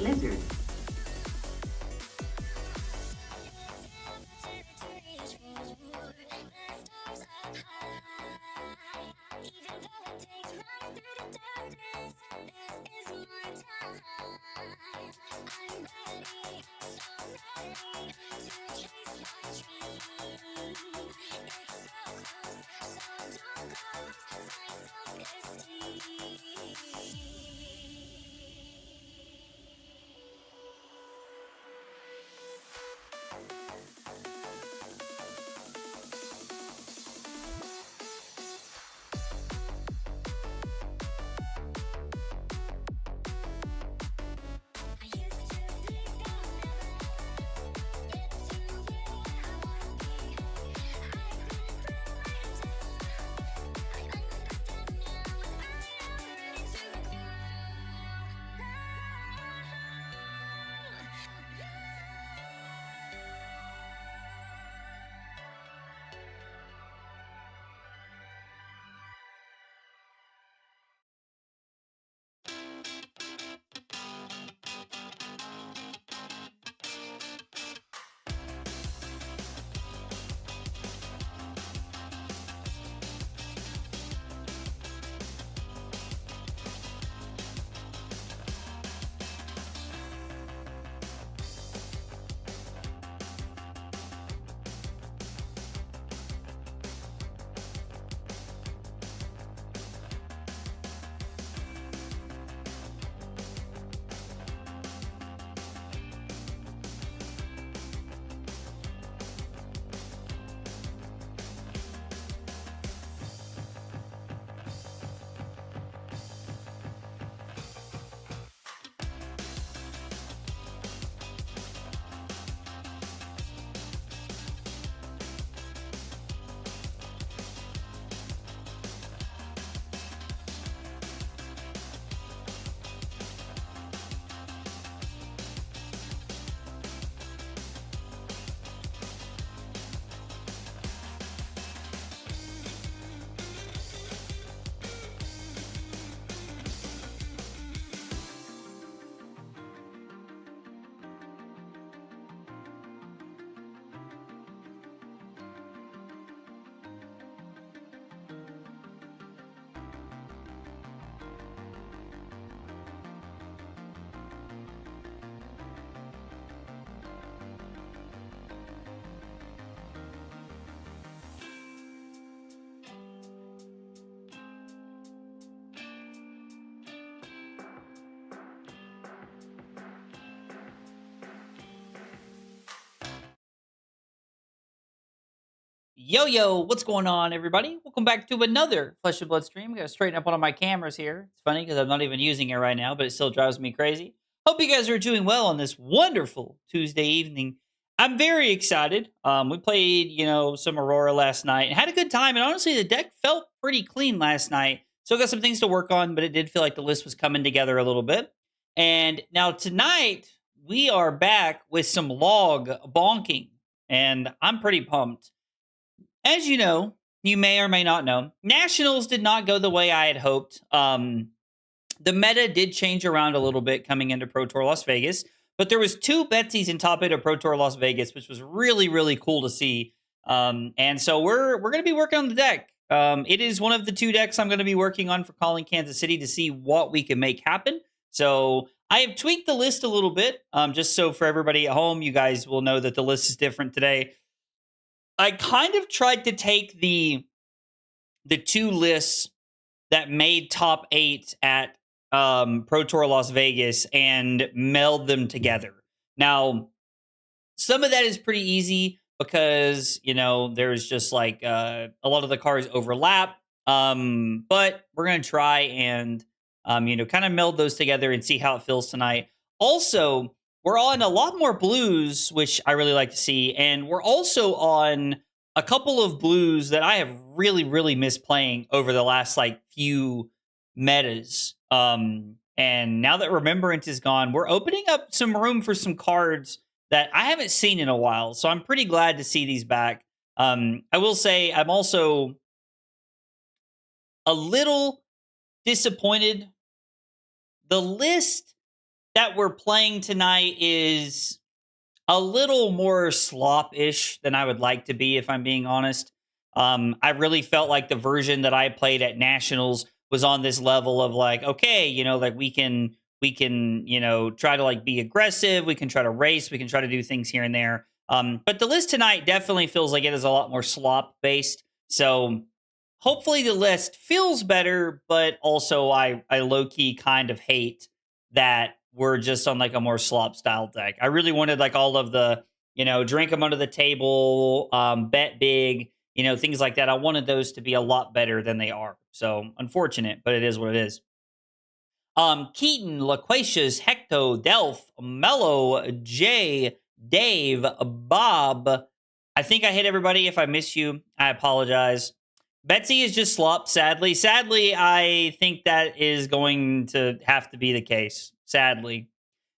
Lizard. Yo, yo, what's going on, everybody? Welcome back to another Flesh and Blood stream. I gotta straighten up one of my cameras here. It's funny because I'm not even using it right now, but it still drives me crazy. Hope you guys are doing well on this wonderful Tuesday evening. I'm very excited. We played, some Aurora last night and had a good time. And honestly, the deck felt pretty clean last night. Still got some things to work on, but it did feel like the list was coming together a little bit. And now tonight, we are back with some log bonking. And I'm pretty pumped. As you know, you may or may not know, Nationals did not go the way I had hoped. The meta did change around a little bit coming into Pro Tour Las Vegas, but there was two Betsy's in top 8 of Pro Tour Las Vegas, which was really, really cool to see. And so we're going to be working on the deck. It is one of the two decks I'm going to be working on for Calling Kansas City to see what we can make happen. So I have tweaked the list a little bit, just so for everybody at home, you guys will know that the list is different today. I kind of tried to take the two lists that made top 8 at Pro Tour Las Vegas and meld them together. Now, some of that is pretty easy because, there's just like a lot of the cars overlap. But we're going to try and, kind of meld those together and see how it feels tonight. Also, we're on a lot more blues, which I really like to see. And we're also on a couple of blues that I have really, really missed playing over the last few metas. And now that Remembrance is gone, we're opening up some room for some cards that I haven't seen in a while. So I'm pretty glad to see these back. I will say I'm also a little disappointed. The list that we're playing tonight is a little more slop-ish than I would like to be, if I'm being honest. I really felt like the version that I played at Nationals was on this level of like, okay, like we can, try to like be aggressive, we can try to race, we can try to do things here and there. But the list tonight definitely feels like it is a lot more slop based. So hopefully the list feels better, but also I low key kind of hate that we're just on like a more slop style deck. I really wanted like all of the, drink them under the table, bet big, things like that. I wanted those to be a lot better than they are. So unfortunate, but it is what it is. Keaton, Loquacious, Hecto, Delph, Mellow, Jay, Dave, Bob. I think I hit everybody. If I miss you, I apologize. Betsy is just slop, sadly. Sadly, I think that is going to have to be the case. Sadly.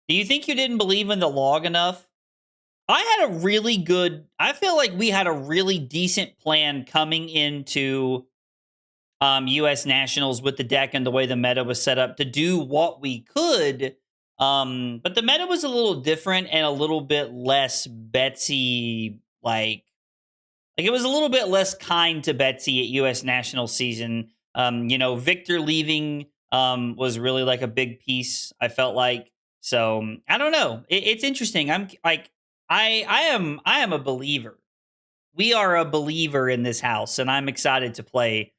Do you think you didn't believe in the log enough? I feel like we had a really decent plan coming into US Nationals with the deck and the way the meta was set up to do what we could. But the meta was a little different and a little bit less Betsy like it was a little bit less kind to Betsy at US National season. Victor leaving was really like a big piece, I felt like. So I don't know. It's interesting. I'm like I am a believer. We are a believer in this house, and I'm excited to play.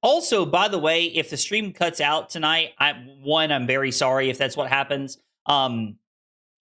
Also, by the way, if the stream cuts out tonight, I'm very sorry if that's what happens.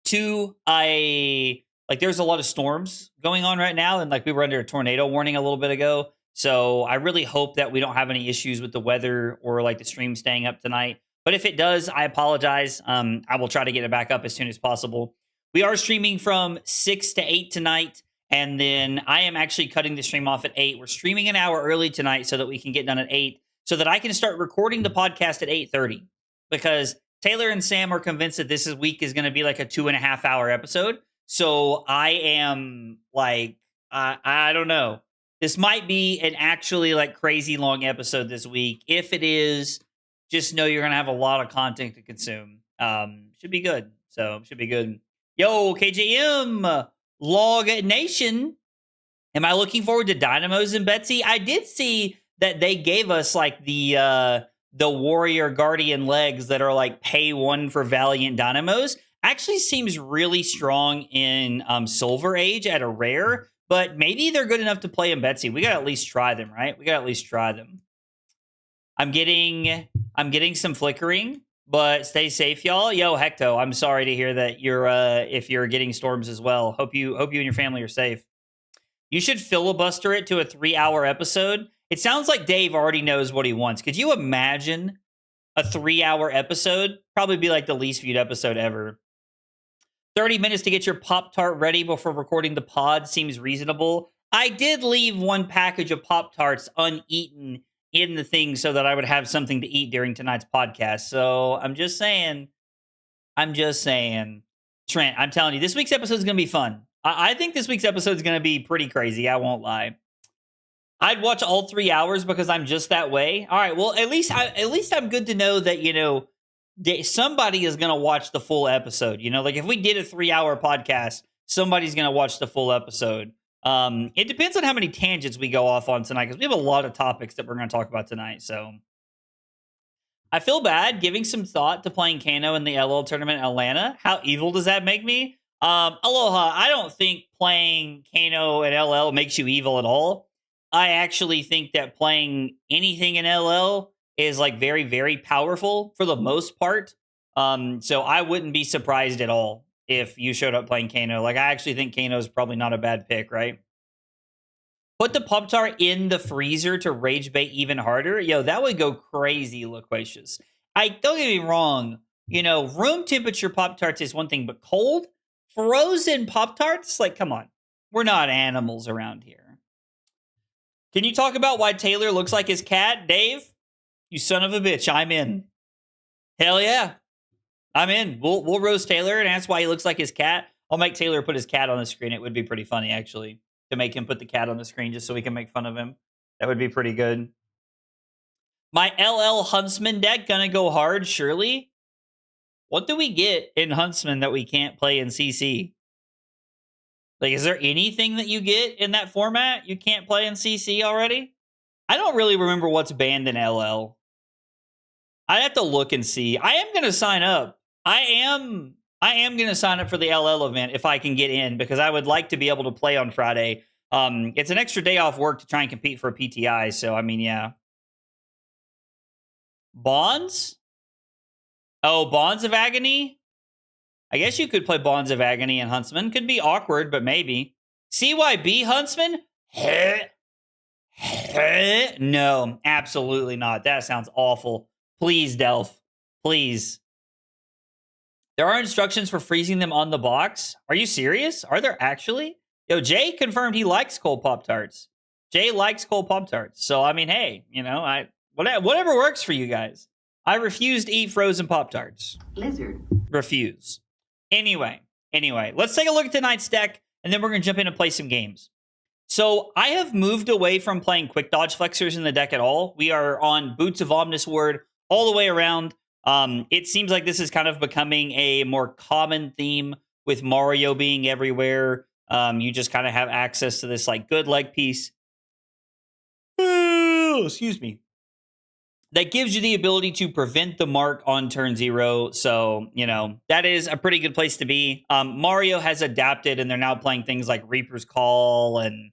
Two, I like there's a lot of storms going on right now, and like we were under a tornado warning a little bit ago. So I really hope that we don't have any issues with the weather or like the stream staying up tonight. But if it does, I apologize. I will try to get it back up as soon as possible. We are streaming from 6 to 8 tonight. And then I am actually cutting the stream off at 8. We're streaming an hour early tonight so that we can get done at 8 so that I can start recording the podcast at 8:30 because Taylor and Sam are convinced that this week is going to be like a 2.5 hour episode. So I am like, I don't know. This might be an actually like crazy long episode this week. If it is, just know you're going to have a lot of content to consume. Should be good. So should be good. Yo, KJM, Log Nation. Am I looking forward to Dynamos and Betsy? I did see that they gave us like the Warrior Guardian legs that are like pay 1 for Valiant Dynamos. Actually seems really strong in Silver Age at a rare, but maybe they're good enough to play in Betsy. We got to at least try them, right? We got to at least try them. I'm getting some flickering, but stay safe, y'all. Yo, Hecto, I'm sorry to hear that you're if you're getting storms as well. Hope you and your family are safe. You should filibuster it to a 3-hour episode. It sounds like Dave already knows what he wants. Could you imagine a 3-hour episode? Probably be like the least viewed episode ever. 30 minutes to get your Pop-Tart ready before recording the pod seems reasonable. I did leave one package of Pop-Tarts uneaten in the thing so that I would have something to eat during tonight's podcast. So I'm just saying. Trent, I'm telling you, this week's episode is going to be fun. I think this week's episode is going to be pretty crazy. I won't lie. I'd watch all 3 hours because I'm just that way. All right. Well, at least I'm good to know that, somebody is going to watch the full episode. Like if we did a 3-hour podcast, somebody's going to watch the full episode. It depends on how many tangents we go off on tonight because we have a lot of topics that we're going to talk about tonight. So I feel bad giving some thought to playing Kano in the LL tournament in Atlanta. How evil does that make me? Aloha, I don't think playing Kano at LL makes you evil at all. I actually think that playing anything in LL is like very, very powerful for the most part. So I wouldn't be surprised at all if you showed up playing Kano. Like, I actually think Kano is probably not a bad pick, right? Put the Pop-Tart in the freezer to rage bait even harder. Yo, that would go crazy, Loquacious. Don't get me wrong. Room temperature Pop-Tarts is one thing, but cold, frozen Pop-Tarts? Like, come on. We're not animals around here. Can you talk about why Taylor looks like his cat, Dave? You son of a bitch, I'm in. Hell yeah. I'm in. We'll roast Taylor and ask why he looks like his cat. I'll make Taylor put his cat on the screen. It would be pretty funny, actually, to make him put the cat on the screen just so we can make fun of him. That would be pretty good. My LL Huntsman deck gonna go hard, surely? What do we get in Huntsman that we can't play in CC? Like, is there anything that you get in that format you can't play in CC already? I don't really remember what's banned in LL. I have to look and see. I am going to sign up. I am going to sign up for the LL event if I can get in, because I would like to be able to play on Friday. It's an extra day off work to try and compete for a PTI. So, I mean, yeah. Bonds? Oh, Bonds of Agony? I guess you could play Bonds of Agony and Huntsman. Could be awkward, but maybe. CYB Huntsman? No, absolutely not. That sounds awful. Please, Delph. Please. There are instructions for freezing them on the box. Are you serious? Are there actually? Yo, Jay confirmed he likes cold Pop-Tarts. Jay likes cold Pop-Tarts. So, I mean, hey, you know, whatever works for you guys. I refuse to eat frozen Pop-Tarts. Lizard. Refuse. Anyway, let's take a look at tonight's deck, and then we're going to jump in and play some games. So I have moved away from playing quick dodge flexors in the deck at all. We are on Boots of Omnis Word all the way around. It seems like this is kind of becoming a more common theme with Mario being everywhere. You just kind of have access to this like good leg piece. Excuse me. That gives you the ability to prevent the mark on turn 0. So, you know, that is a pretty good place to be. Mario has adapted, and they're now playing things like Reaper's Call and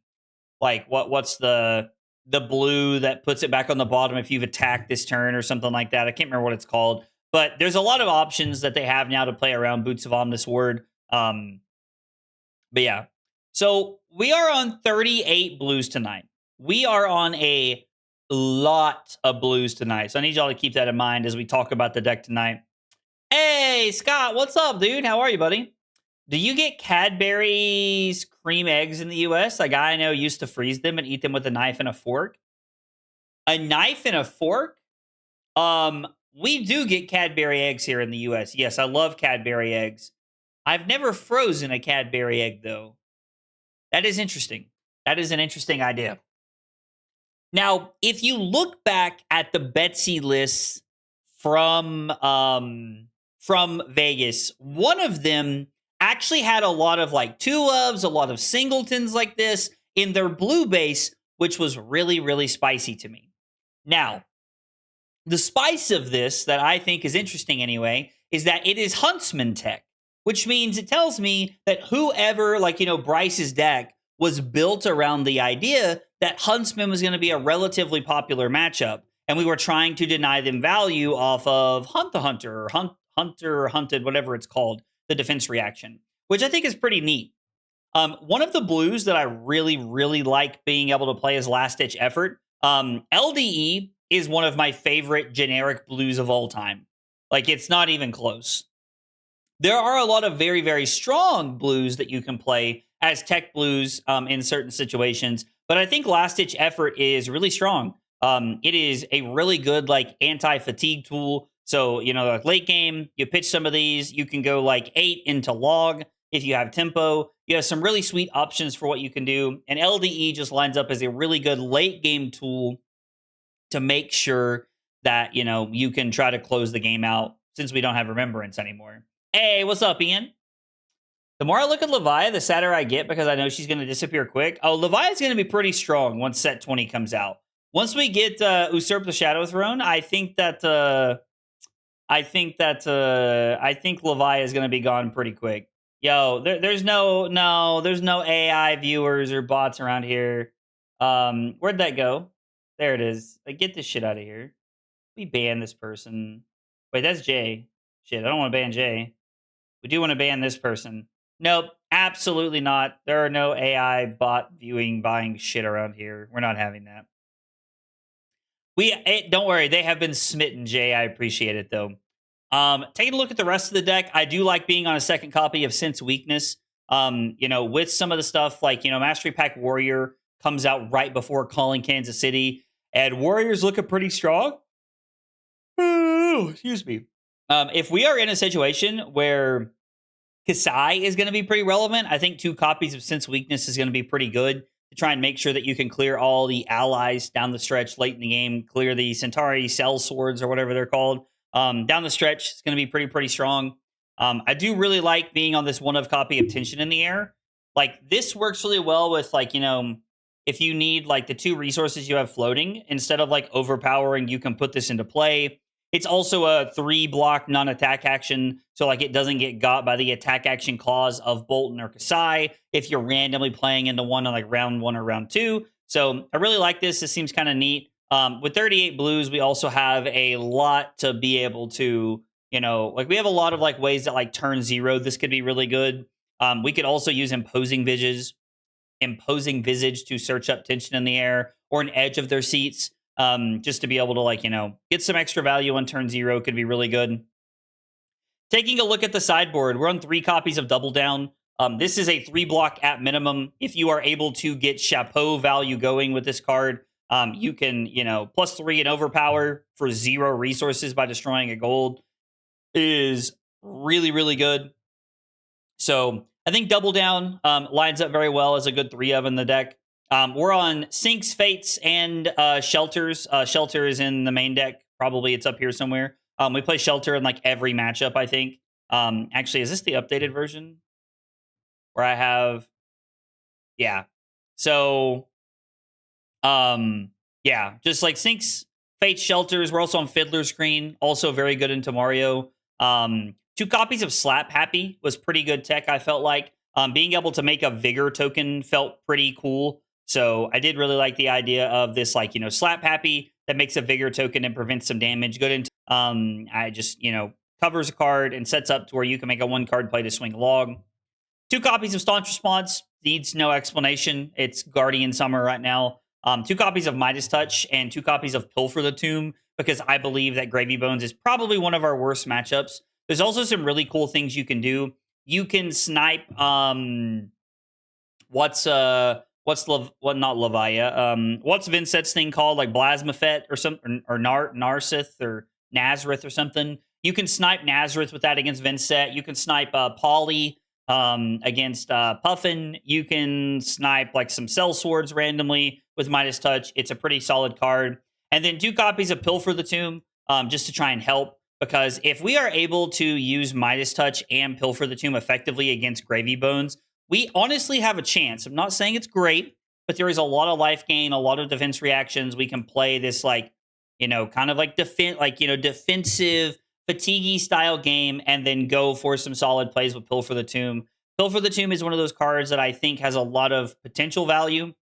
like what's the blue that puts it back on the bottom if you've attacked this turn or something like that. I can't remember what it's called. But there's a lot of options that they have now to play around Boots of Omnis Word. But yeah. So we are on 38 blues tonight. We are on a lot of blues tonight. So I need y'all to keep that in mind as we talk about the deck tonight. Hey, Scott, what's up, dude? How are you, buddy? Do you get Cadbury's cream eggs in the US? A guy I know used to freeze them and eat them with a knife and a fork. A knife and a fork? We do get Cadbury eggs here in the US. Yes, I love Cadbury eggs. I've never frozen a Cadbury egg, though. That is interesting. That is an interesting idea. Now, if you look back at the Betsy lists from Vegas, one of them actually had a lot of like 2-ofs, a lot of singletons like this in their blue base, which was really, really spicy to me. Now, the spice of this that I think is interesting anyway is that it is Huntsman tech, which means it tells me that whoever, like, you know, Bryce's deck was built around the idea that Huntsman was going to be a relatively popular matchup, and we were trying to deny them value off of Hunt the Hunter, or Hunter Hunted, whatever it's called, the defense reaction, which I think is pretty neat. One of the blues that I really, really like being able to play as Last Ditch Effort, LDE is one of my favorite generic blues of all time. Like, it's not even close. There are a lot of very, very strong blues that you can play as tech blues in certain situations, but I think Last Ditch Effort is really strong. It is a really good like anti-fatigue tool. So, you know, like late game, you pitch some of these, you can go like 8 into log if you have tempo. You have some really sweet options for what you can do. And LDE just lines up as a really good late game tool to make sure that, you know, you can try to close the game out since we don't have Remembrance anymore. Hey, what's up, Ian? The more I look at Levi, the sadder I get because I know she's going to disappear quick. Oh, Levi is going to be pretty strong once set 20 comes out. Once we get Usurp the Shadow Throne, I think Levi is going to be gone pretty quick. Yo, there's no AI viewers or bots around here. Where'd that go? There it is. Like, get this shit out of here. We ban this person. Wait, that's Jay. Shit, I don't want to ban Jay. We do want to ban this person. Nope, absolutely not. There are no AI bot viewing buying shit around here. We're not having that. Don't worry, they have been smitten, Jay. I appreciate it though. Taking a look at the rest of the deck, I do like being on a second copy of Sense Weakness. You know, with some of the stuff like, you know, Mastery Pack Warrior comes out right before Calling Kansas City, and Warrior's looking pretty strong. Oh, excuse me. If we are in a situation where Kasai is going to be pretty relevant, I think 2 copies of Sense Weakness is going to be pretty good to try and make sure that you can clear all the allies down the stretch late in the game, clear the Centauri Cell Swords or whatever they're called. Down the stretch, it's going to be pretty strong. I do really like being on this one of copy of Tension in the Air. Like this works really well with like, if you need like the 2 resources you have floating, instead of like overpowering, you can put this into play. It's also a 3 block non-attack action, so like it doesn't get got by the attack action clause of Bolton or Kasai if you're randomly playing into one on like round 1 or round 2. So I really like this. This seems kind of neat. With 38 blues, we also have a lot to be able to, like we have a lot of like ways that like turn 0, this could be really good. We could also use imposing visage to search up Tension in the Air or an edge of their seats, just to be able to like, get some extra value on turn 0 could be really good. Taking a look at the sideboard, we're on 3 copies of Double Down. This is a 3 block at minimum. If you are able to get Chapeau value going with this card, you can, +3 and overpower for 0 resources by destroying a gold is really good. So I think Double Down lines up very well as a good 3 of in the deck. We're on Sinks, Fates, and Shelters. Shelter is in the main deck. Probably it's up here somewhere. We play Shelter in like every matchup, I think. Actually, is this the updated version? Where I have... Yeah. So... yeah, just like Sinks, Fates, Shelters. We're also on Fiddler's Green. Also very good into Mario. 2 copies of Slap Happy was pretty good tech, I felt like. Being able to make a Vigor token felt pretty cool. So I did really like the idea of this, like, Slap Happy that makes a Vigor token and prevents some damage. Good into, I just, covers a card and sets up to where you can make a 1-card play to swing a log. 2 copies of Staunch Response, needs no explanation. It's Guardian Summer right now. 2 copies of Midas Touch and 2 copies of Pilfer the Tomb, because I believe that Gravy Bones is probably one of our worst matchups. There's also some really cool things you can do. You can snipe what's not Levia? What's Vincent's thing called? Like Blasmafet or something, or Narsith or Nazareth or something. You can snipe Nazareth with that against Vincent. You can snipe Polly against Puffin. You can snipe like some Cell Swords randomly with Midas Touch. It's a pretty solid card. And then 2 copies of Pilfer the Tomb, just to try and help. Because if we are able to use Midas Touch and Pilfer the Tomb effectively against Gravy Bones, we honestly have a chance. I'm not saying it's great, but there is a lot of life gain, a lot of defense reactions. We can play this like, kind of like defensive, fatiguey style game, and then go for some solid plays with Pilfer the Tomb. Pilfer the Tomb is one of those cards that I think has a lot of potential value.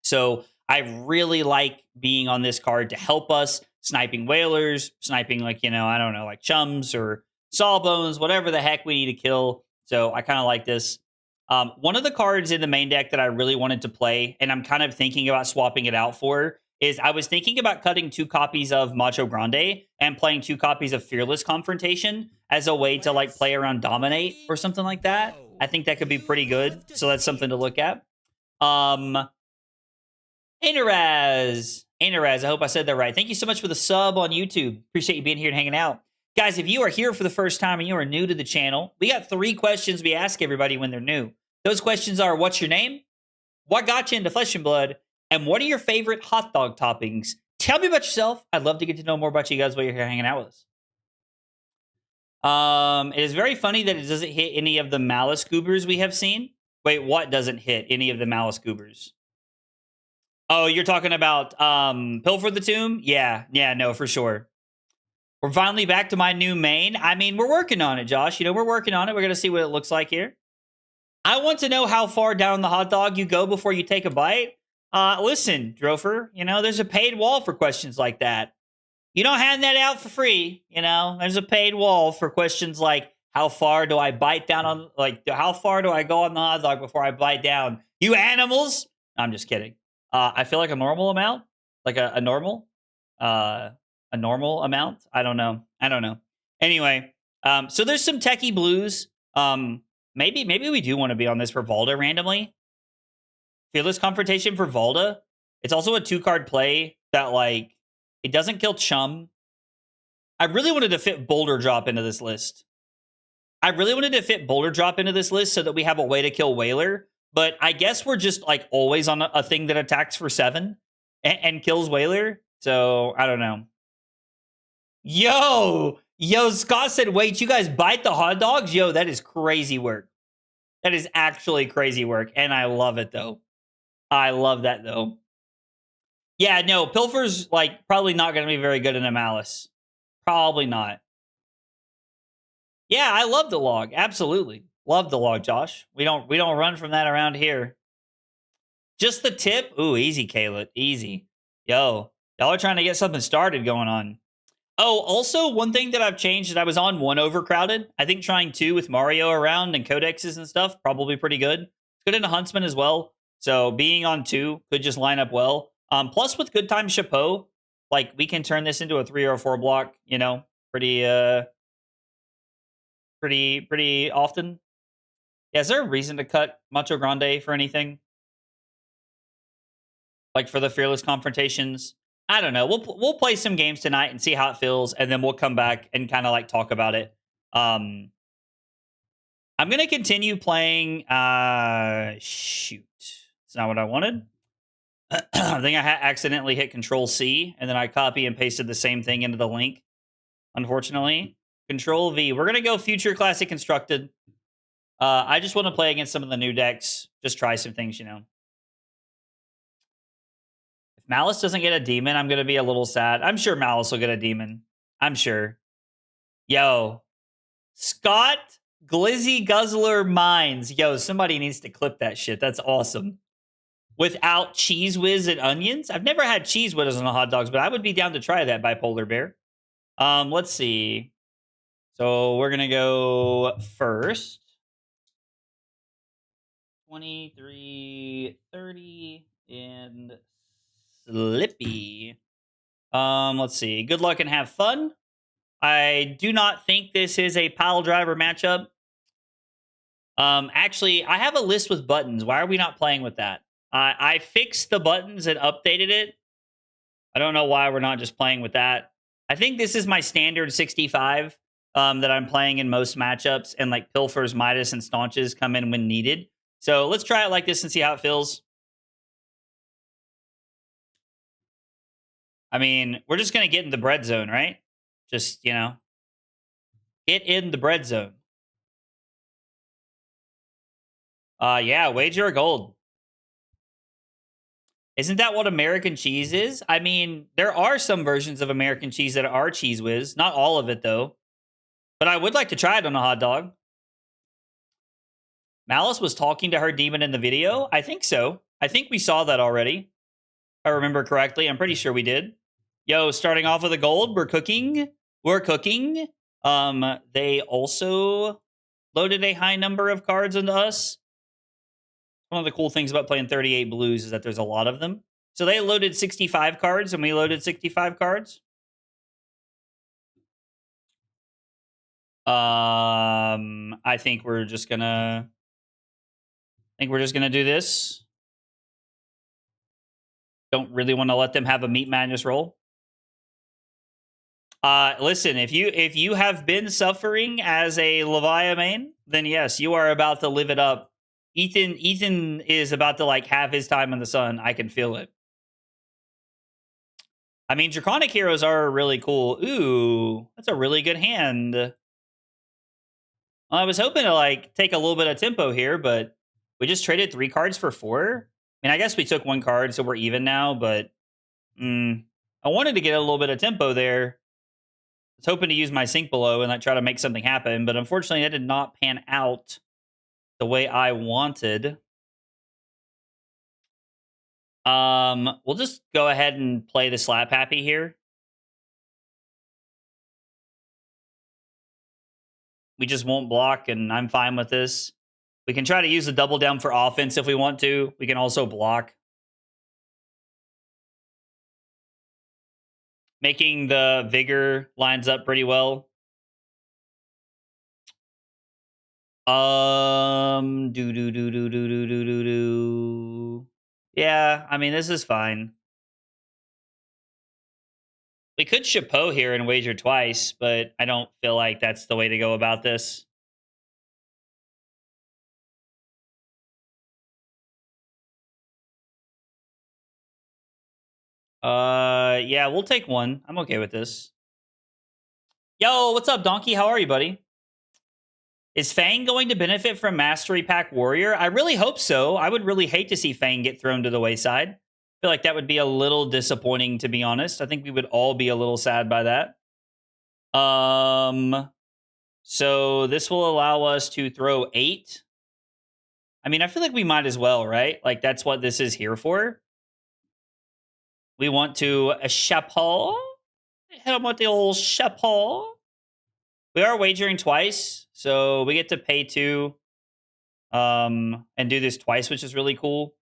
So I really like being on this card to help us, sniping whalers, sniping like, I don't know, like chums or sawbones, whatever the heck we need to kill. So I kind of like this. One of the cards in the main deck that I really wanted to play, and I'm kind of thinking about swapping it out for, is I was thinking about cutting 2 copies of Macho Grande and playing 2 copies of Fearless Confrontation as a way to like play around Dominate or something like that. I think that could be pretty good. So that's something to look at. Aineraz, I hope I said that right. Thank you so much for the sub on YouTube. Appreciate you being here and hanging out. Guys, if you are here for the first time and you are new to the channel, we got 3 questions we ask everybody when they're new. Those questions are, what's your name? What got you into Flesh and Blood? And what are your favorite hot dog toppings? Tell me about yourself. I'd love to get to know more about you guys while you're here hanging out with us. It is very funny that it doesn't hit any of the Malice Goobers we have seen. Wait, what doesn't hit any of the Malice Goobers? Oh, you're talking about Pilfer the Tomb? Yeah, no, for sure. We're finally back to my new main. I mean, we're working on it, Josh. We're working on it. We're going to see what it looks like here. I want to know how far down the hot dog you go before you take a bite. Listen, Drofer, there's a paid wall for questions like that. You don't hand that out for free, There's a paid wall for questions like, how far do I bite down on, like, how far do I go on the hot dog before I bite down? You animals! I'm just kidding. I feel like a normal amount, like a normal amount. I don't know. Anyway, so there's some techie blues. Maybe we do want to be on this for Valda randomly. Fearless Confrontation for Valda. It's also a 2-card play that, like, it doesn't kill Chum. I really wanted to fit Boulder Drop into this list. so that we have a way to kill Whaler. But I guess we're just, like, always on a thing that attacks for 7 and kills Whaler. So, I don't know. Yo, Scott said, wait, you guys bite the hot dogs? Yo, that is crazy work. That is actually crazy work. And I love it, though. I love that, though. Yeah, no, Pilfer's, like, probably not going to be very good in a Malice. Probably not. Yeah, I love the log. Absolutely. Love the log, Josh. We don't run from that around here. Just the tip? Ooh, easy, Caleb. Easy. Yo, y'all are trying to get something started going on. Oh, also, one thing that I've changed is I was on 1 overcrowded. I think trying 2 with Mario around and codexes and stuff, probably pretty good. It's good in a Huntsman as well. So being on 2 could just line up well. Plus, with Good Time Chapeau, like, we can turn this into a 3 or a 4 block, you know, pretty often. Yeah, is there a reason to cut Macho Grande for anything? Like for the fearless confrontations? I don't know. We'll play some games tonight and see how it feels, and then we'll come back and kind of like talk about it. I'm gonna continue playing. Shoot, it's not what I wanted. I think I accidentally hit Control C, and then I copy and pasted the same thing into the link. Unfortunately, Control V. We're gonna go Future Classic Constructed. I just want to play against some of the new decks. Just try some things, you know. If Malice doesn't get a demon, I'm gonna be a little sad. I'm sure Malice will get a demon. I'm sure. Yo, Scott Glizzy Guzzler Mines. Yo, somebody needs to clip that shit. That's awesome. Without cheese whiz and onions? I've never had cheese whiz on the hot dogs, but I would be down to try that, Bipolar Bear. Let's see. So we're gonna go first. 23, 30, and Slippy. Let's see. Good luck and have fun. I do not think this is a pile driver matchup. Actually, I have a list with buttons. Why are we not playing with that? I fixed the buttons and updated it. I don't know why we're not just playing with that. I think this is my standard 65 that I'm playing in most matchups, and like Pilfers, Midas, and Staunches come in when needed. So let's try it like this and see how it feels. I mean, we're just going to get in the bread zone, right? Just, you know, get in the bread zone. Yeah, wager a gold. Isn't that what American cheese is? I mean, there are some versions of American cheese that are Cheese Whiz. Not all of it, though. But I would like to try it on a hot dog. Malice was talking to her demon in the video? I think so. I think we saw that already. If I remember correctly. I'm pretty sure we did. Yo, starting off with a gold. We're cooking. We're cooking. They also loaded a high number of cards into us. One of the cool things about playing 38 blues is that there's a lot of them. So they loaded 65 cards and we loaded 65 cards. I think we're just gonna do this. Don't really want to let them have a meat madness roll. Listen, if you have been suffering as a Leviathan main, then yes, you are about to live it up. Ethan is about to like have his time in the sun. I can feel it. I mean, Draconic Heroes are really cool. Ooh, that's a really good hand. Well, I was hoping to like take a little bit of tempo here, but we just traded 3 cards for 4. I mean, I guess we took 1 card, so we're even now, but I wanted to get a little bit of tempo there. I was hoping to use my sink below and like try to make something happen, but unfortunately that did not pan out the way I wanted. We'll just go ahead and play the Slap Happy here. We just won't block, and I'm fine with this. We can try to use the double down for offense if we want to. We can also block. Making the Vigor lines up pretty well. Do. Yeah, I mean, this is fine. We could Chapeau here and wager twice, but I don't feel like that's the way to go about this. Yeah, we'll take 1. I'm okay with this. Yo, what's up, Donkey? How are you, buddy? Is Fang going to benefit from Mastery Pack Warrior? I really hope so. I would really hate to see Fang get thrown to the wayside. I feel like that would be a little disappointing, to be honest. I think we would all be a little sad by that. So this will allow us to throw 8. I mean, I feel like we might as well, right? Like, that's what this is here for. We want to chapeau. Hit him with the old chapeau. We are wagering twice, so we get to pay 2 and do this twice, which is really cool.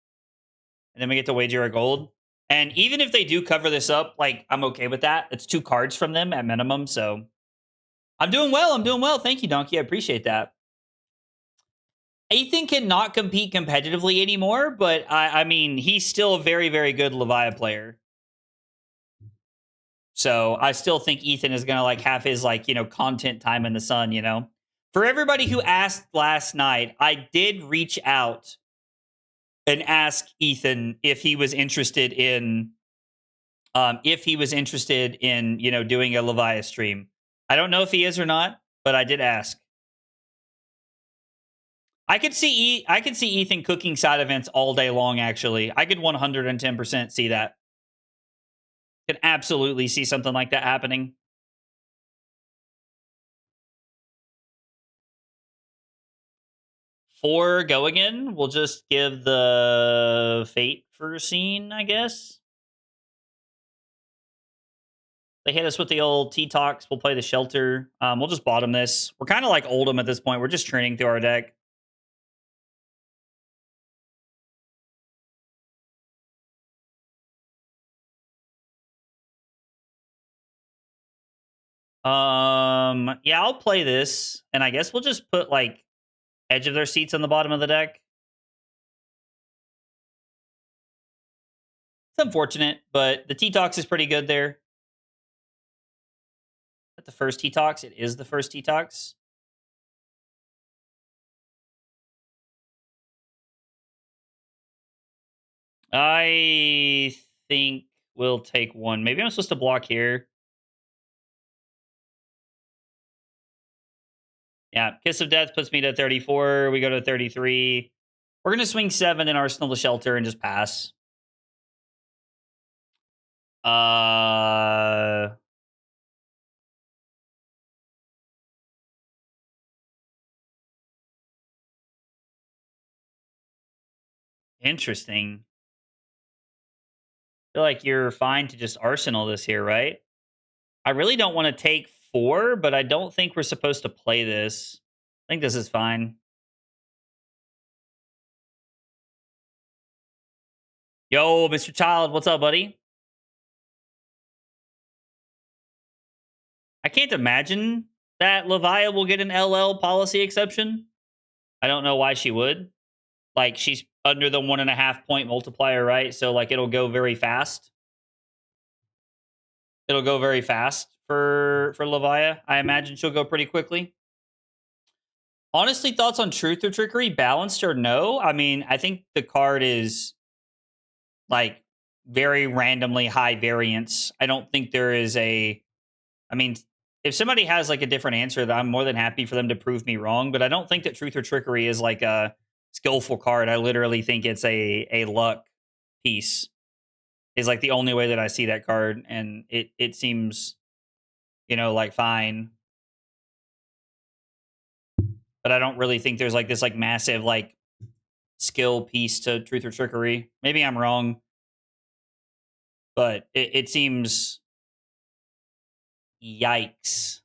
And then we get to wager a gold. And even if they do cover this up, like, I'm okay with that. It's 2 cards from them at minimum, so I'm doing well. I'm doing well. Thank you, Donkey. I appreciate that. Ethan cannot compete competitively anymore, but I mean, he's still a very, very good Leviathan player. So I still think Ethan is gonna like have his like, content time in the sun, For everybody who asked last night, I did reach out and ask Ethan if he was interested in doing a Leviathan stream. I don't know if he is or not, but I did ask. I could see Ethan cooking side events all day long, actually. I could 110% see that. Could absolutely see something like that happening. For go again, we'll just give the fate for scene, I guess. They hit us with the old T-Tox. We'll play the shelter. We'll just bottom this. We're kind of like Oldham at this point. We're just training through our deck. Yeah, I'll play this, and I guess we'll just put like edge of their seats on the bottom of the deck. It's unfortunate, but the T-Tox is pretty good there. At the first T-Tox, it is the first T-Tox. I think we'll take 1. Maybe I'm supposed to block here. Yeah, Kiss of Death puts me to 34. We go to 33. We're going to swing 7 in Arsenal to Shelter and just pass. Interesting. I feel like you're fine to just Arsenal this here, right? I really don't want to take 4, but I don't think we're supposed to play this. I think this is fine. Yo, Mr. Child, what's up, buddy? I can't imagine that Levia will get an LL policy exception. I don't know why she would. Like, she's under the 1.5 point multiplier, right? So, like, it'll go very fast. It'll go very fast for Levia. I imagine she'll go pretty quickly. Honestly, thoughts on Truth or Trickery? Balanced or no? I mean, I think the card is like very randomly high variance. I don't think there is a. I mean, if somebody has like a different answer, that I'm more than happy for them to prove me wrong. But I don't think that Truth or Trickery is like a skillful card. I literally think it's a luck piece. Is like the only way that I see that card, and it seems, like fine. But I don't really think there's like this like massive like skill piece to Truth or Trickery. Maybe I'm wrong, but it seems yikes.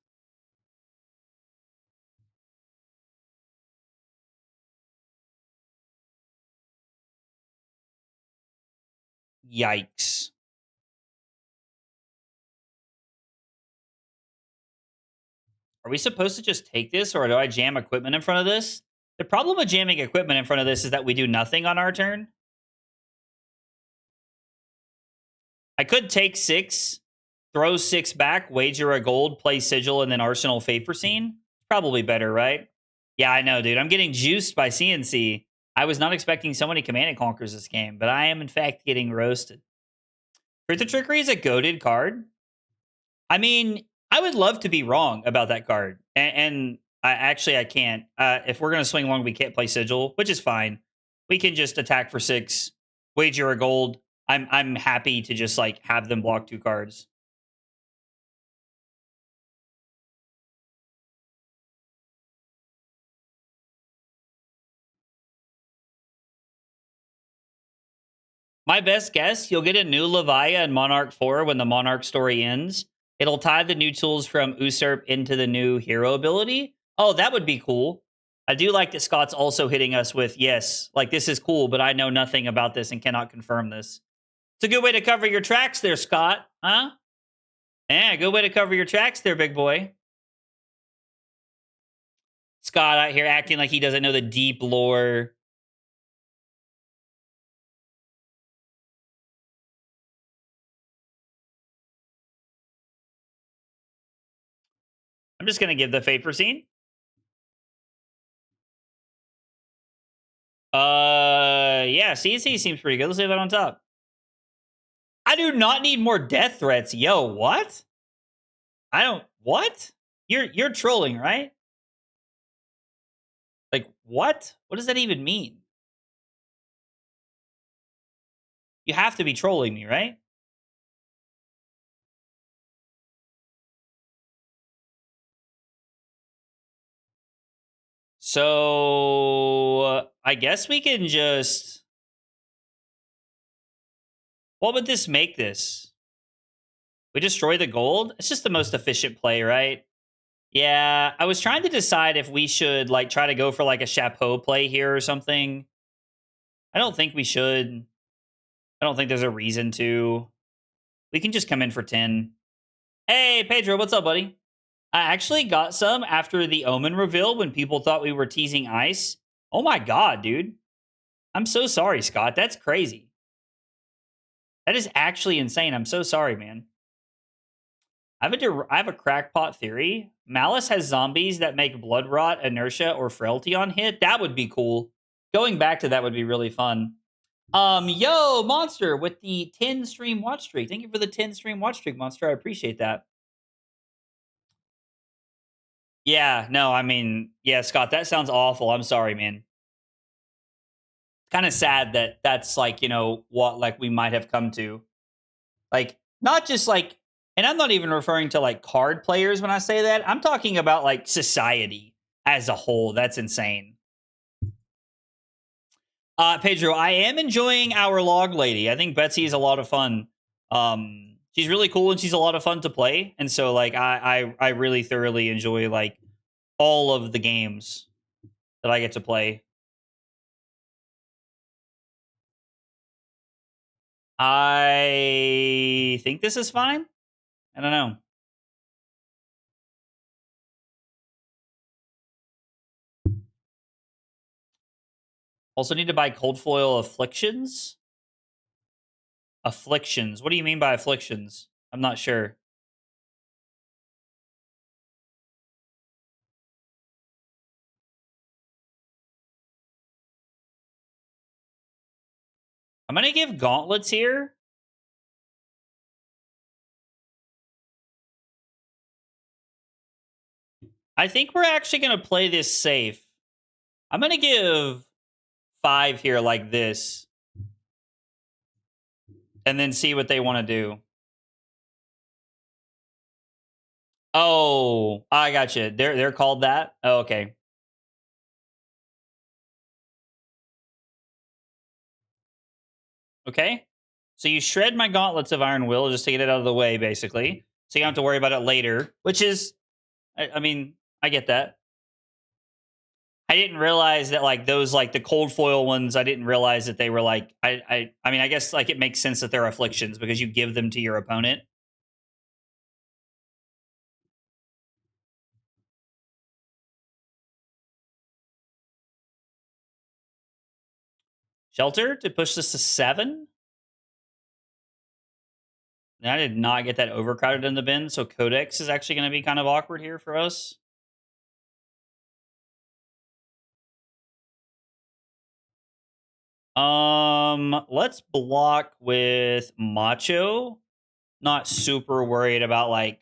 Yikes. Are we supposed to just take this, or do I jam equipment in front of this? The problem with jamming equipment in front of this is that we do nothing on our turn. I could take 6, throw 6 back, wager a gold, play Sigil, and then Arsenal Favor Scene. Probably better, right? Yeah, I know, dude. I'm getting juiced by CNC. I was not expecting so many Command and Conquers this game, but I am, in fact, getting roasted. Truth or Trickery is a goated card. I mean, I would love to be wrong about that card, and I can't. If we're gonna swing long, we can't play Sigil, which is fine. We can just attack for 6, wager a gold. I'm happy to just like have them block 2 cards. My best guess, you'll get a new Levia in Monarch 4 when the Monarch story ends. It'll tie the new tools from Usurp into the new hero ability. Oh, that would be cool. I do like that Scott's also hitting us with, yes, like this is cool, but I know nothing about this and cannot confirm this. It's a good way to cover your tracks there, Scott. Huh? Yeah, good way to cover your tracks there, big boy. Scott out here acting like he doesn't know the deep lore. I'm just going to give the Fate scene. Yeah, CC seems pretty good. Let's leave that on top. I do not need more death threats. Yo, what? I don't what? You're trolling, right? Like what? What does that even mean? You have to be trolling me, right? So I guess we can just what would this make this? We destroy the gold? It's just the most efficient play, right? Yeah, I was trying to decide if we should like try to go for like a chapeau play here or something. I don't think we should. I don't think there's a reason to. We can just come in for 10. Hey, Pedro, what's up, buddy? I actually got some after the Omen reveal when people thought we were teasing Ice. Oh my god, dude. I'm so sorry, Scott. That's crazy. That is actually insane. I'm so sorry, man. I have a crackpot theory. Malice has zombies that make blood rot, inertia, or frailty on hit. That would be cool. Going back to that would be really fun. Yo, Monster with the 10 stream watch streak. Thank you for the 10 stream watch streak, Monster. I appreciate that. Yeah, no, I mean, yeah, Scott, that sounds awful. I'm sorry, man. Kind of sad that that's like, you know, what like we might have come to. Like, not just like, and I'm not even referring to like card players when I say that. I'm talking about like society as a whole. That's insane. Pedro, I am enjoying our log lady. I think Betsy is a lot of fun. She's really cool and she's a lot of fun to play. And so like I really thoroughly enjoy like all of the games that I get to play. I think this is fine. I don't know. Also need to buy cold foil afflictions. Afflictions. What do you mean by afflictions? I'm not sure. I'm gonna give gauntlets here. I think we're actually gonna play this safe. I'm gonna give 5 here like this. And then see what they want to do. Oh, I got you. They're called that. Oh, okay. Okay. So you shred my gauntlets of Iron Will just to get it out of the way, basically. So you don't have to worry about it later, which is, I mean, I get that. I didn't realize that like those like the cold foil ones. I didn't realize that they were like I mean I guess like it makes sense that they're afflictions because you give them to your opponent. Shelter to push this to 7. And I did not get that overcrowded in the bin, so codex is actually going to be kind of awkward here for us. Let's block with Macho. Not super worried about like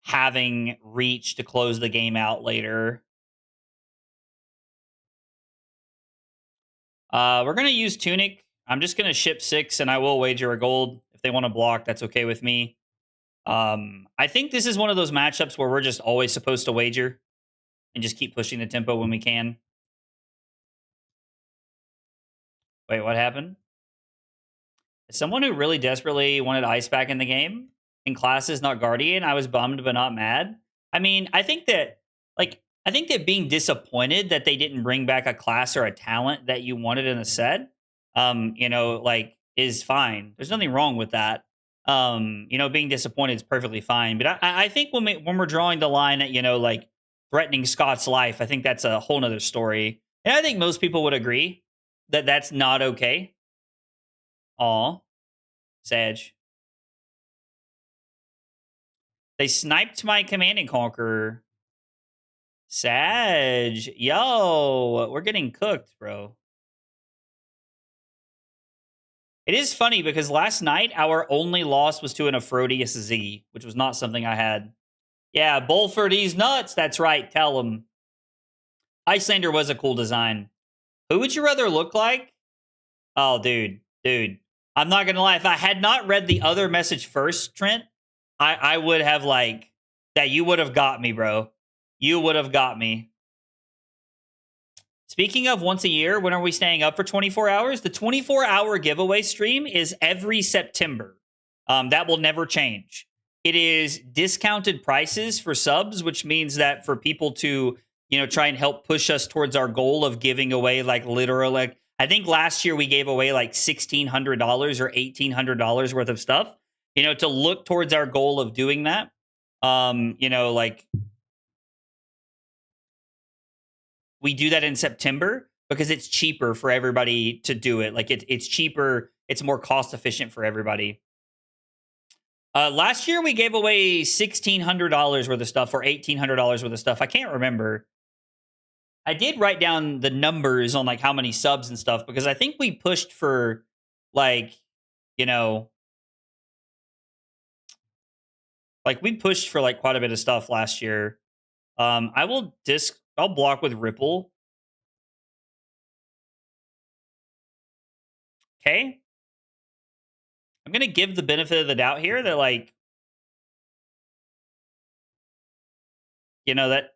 having reach to close the game out later. We're going to use Tunic. I'm just going to ship 6, and I will wager a gold. If they want to block, that's okay with me. I think this is one of those matchups where we're just always supposed to wager and just keep pushing the tempo when we can. Wait, what happened? As someone who really desperately wanted Ice back in the game, in classes, not Guardian, I was bummed but not mad. I mean, I think that being disappointed that they didn't bring back a class or a talent that you wanted in the set, like is fine. There's nothing wrong with that. Being disappointed is perfectly fine. But I think when we're drawing the line at like threatening Scott's life, I think that's a whole nother story. And I think most people would agree that that's not okay. Aw, Sag. They sniped my Command and Conqueror. Sag. Yo, we're getting cooked, bro. It is funny because last night our only loss was to an Aphrodisiac Ziggy, which was not something I had. Yeah, Bolford, he's nuts. That's right. Tell him. Icelander was a cool design. Who would you rather look like? Oh, dude. I'm not going to lie. If I had not read the other message first, Trent, I would have that you would have got me, bro. You would have got me. Speaking of once a year, when are we staying up for 24 hours? The 24-hour giveaway stream is every September. That will never change. It is discounted prices for subs, which means that for people to, try and help push us towards our goal of giving away literally, I think last year we gave away $1,600 or $1,800 worth of stuff, to look towards our goal of doing that. We do that in September because it's cheaper for everybody to do it. It's cheaper. It's more cost efficient for everybody. Last year we gave away $1,600 worth of stuff or $1,800 worth of stuff. I can't remember. I did write down the numbers on how many subs and stuff because I think we pushed for we pushed for quite a bit of stuff last year. I'll block with Ripple. Okay. I'm going to give the benefit of the doubt here that that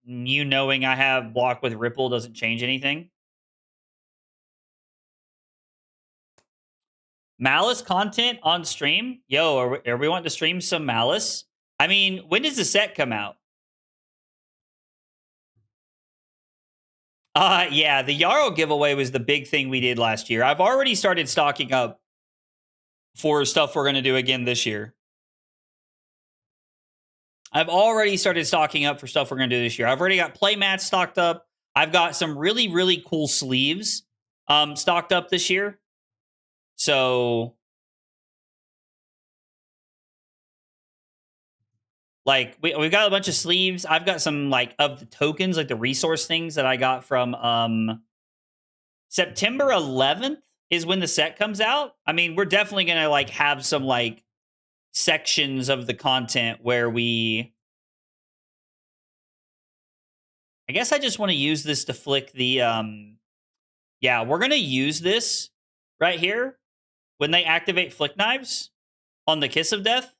knowing I have block with Ripple doesn't change anything. Malice content on stream? Yo, are we wanting to stream some Malice? I mean, when does the set come out? Yeah, the Yarrow giveaway was the big thing we did last year. I've already started stocking up for stuff we're going to do again this year. I've already started stocking up for stuff we're going to do this year. I've already got playmats stocked up. I've got some really, really cool sleeves stocked up this year. So, we've got a bunch of sleeves. I've got some, of the tokens, the resource things that I got from September 11th is when the set comes out. I mean, we're definitely going to, have some, sections of the content where we... I guess I just want to use this to flick the... Yeah, we're going to use this right here when they activate Flick Knives on the Kiss of Death.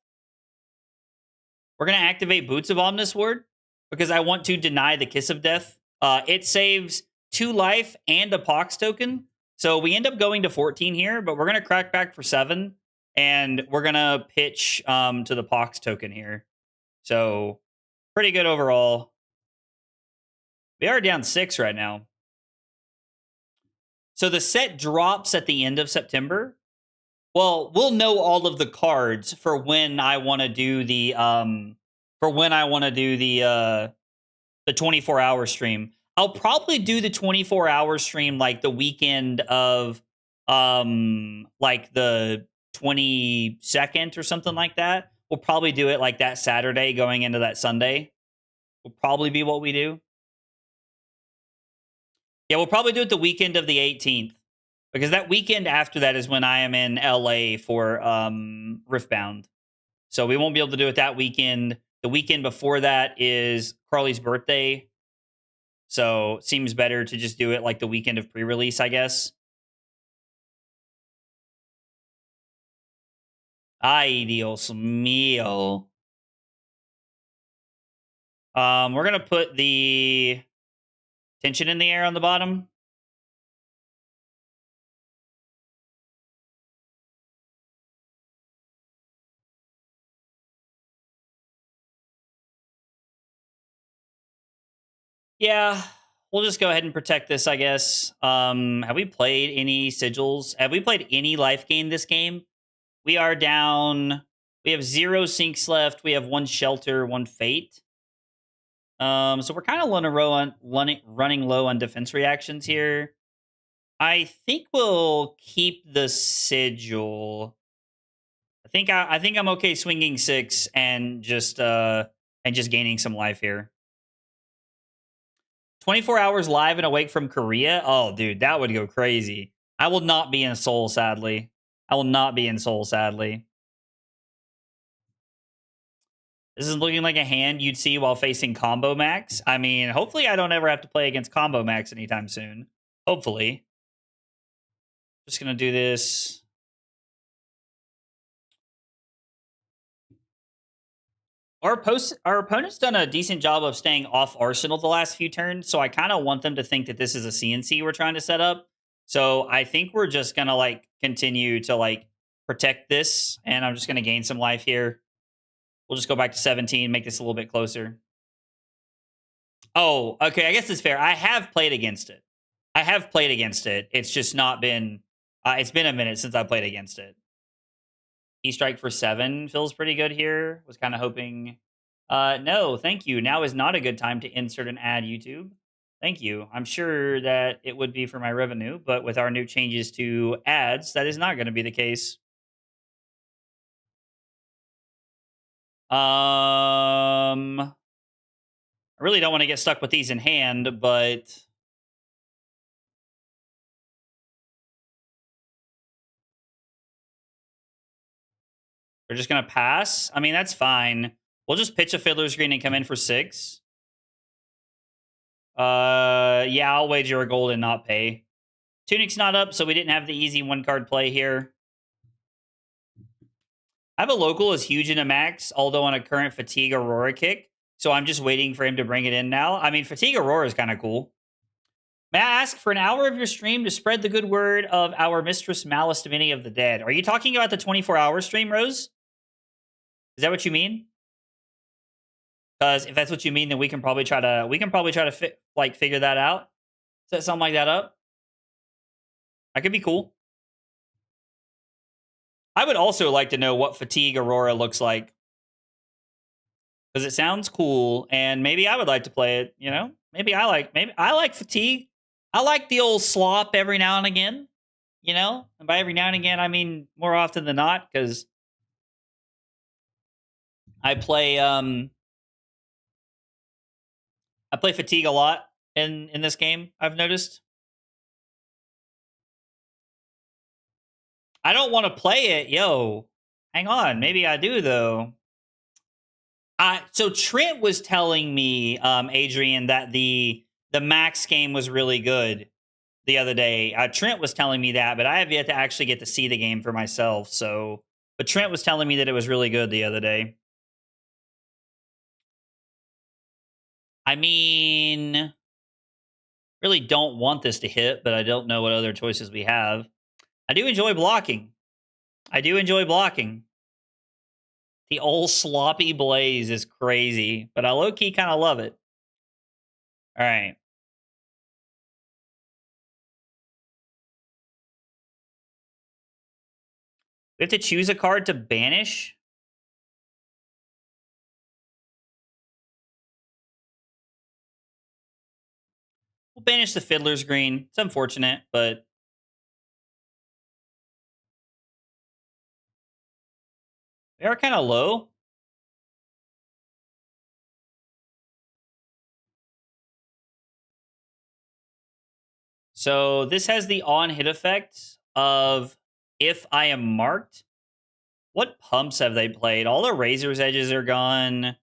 We're going to activate Boots of Omnis Word because I want to deny the Kiss of Death. It saves 2 life and a Pox token. So we end up going to 14 here, but we're going to crack back for 7. And we're going to pitch to the Pox token here. So pretty good overall. We are down 6 right now. So the set drops at the end of September. Well, we'll know all of the cards for when I want to do the 24-hour stream. I'll probably do the 24-hour stream the weekend of the 22nd or something like that. We'll probably do it that Saturday going into that Sunday. Will probably be what we do. Yeah, we'll probably do it the weekend of the 18th. Because that weekend after that is when I am in LA for Riftbound. So we won't be able to do it that weekend. The weekend before that is Carly's birthday. So seems better to just do it like the weekend of pre-release, I guess. Ay, Dios mío. We're gonna put the tension in the air on the bottom. Yeah, we'll just go ahead and protect this, I guess. Have we played any sigils? Have we played any life gain this game? We are down. We have 0 sinks left. We have 1 shelter, 1 fate. So we're kind of running low on defense reactions here. I think we'll keep the sigil. I think I'm okay swinging 6 and just gaining some life here. 24 hours live and awake from Korea. Oh, dude, that would go crazy. I will not be in Seoul, sadly. I will not be in Seoul, sadly. This is looking like a hand you'd see while facing Combo Max. I mean, hopefully I don't ever have to play against Combo Max anytime soon. Hopefully. Just going to do this. Our opponent's done a decent job of staying off Arsenal the last few turns, so I kind of want them to think that this is a CNC we're trying to set up. So I think we're just going to like continue to like protect this, and I'm just going to gain some life here. We'll just go back to 17, make this a little bit closer. Oh, okay, I guess it's fair. I have played against it. It's just not been it's been a minute since I played against it. E-strike for 7 feels pretty good here. Was kind of hoping. No, thank you. Now is not a good time to insert an ad, YouTube. Thank you. I'm sure that it would be for my revenue, but with our new changes to ads, that is not going to be the case. I really don't want to get stuck with these in hand, but we're just going to pass. I mean, that's fine. We'll just pitch a Fiddler's Green and come in for 6. Yeah, I'll wager a gold and not pay. Tunic's not up, so we didn't have the easy 1-card play here. I have a local as huge in a max, although on a current Fatigue Aurora kick. So I'm just waiting for him to bring it in now. I mean, Fatigue Aurora is kind of cool. May I ask for an hour of your stream to spread the good word of our Mistress Malice Divinity of the Dead? Are you talking about the 24-hour stream, Rose? Is that what you mean? Because if that's what you mean, then we can probably try to figure that out. Set something like that up. That could be cool. I would also like to know what Fatigue Aurora looks like. Because it sounds cool, and maybe I would like to play it, you know? Maybe I like Fatigue. I like the old slop every now and again, you know? And by every now and again, I mean more often than not, because I play Fatigue a lot in this game, I've noticed. I don't want to play it, yo. Hang on, maybe I do though. So Trent was telling me, Adrian, that the Max game was really good the other day. Trent was telling me that, but I have yet to actually get to see the game for myself. So, but Trent was telling me that it was really good the other day. I mean, really don't want this to hit, but I don't know what other choices we have. I do enjoy blocking. The old sloppy blaze is crazy, but I low-key kind of love it. All right. We have to choose a card to banish. We'll banish the Fiddler's Green. It's unfortunate, but they are kind of low. So this has the on-hit effect of if I am marked. What pumps have they played? All the Razor's Edges are gone.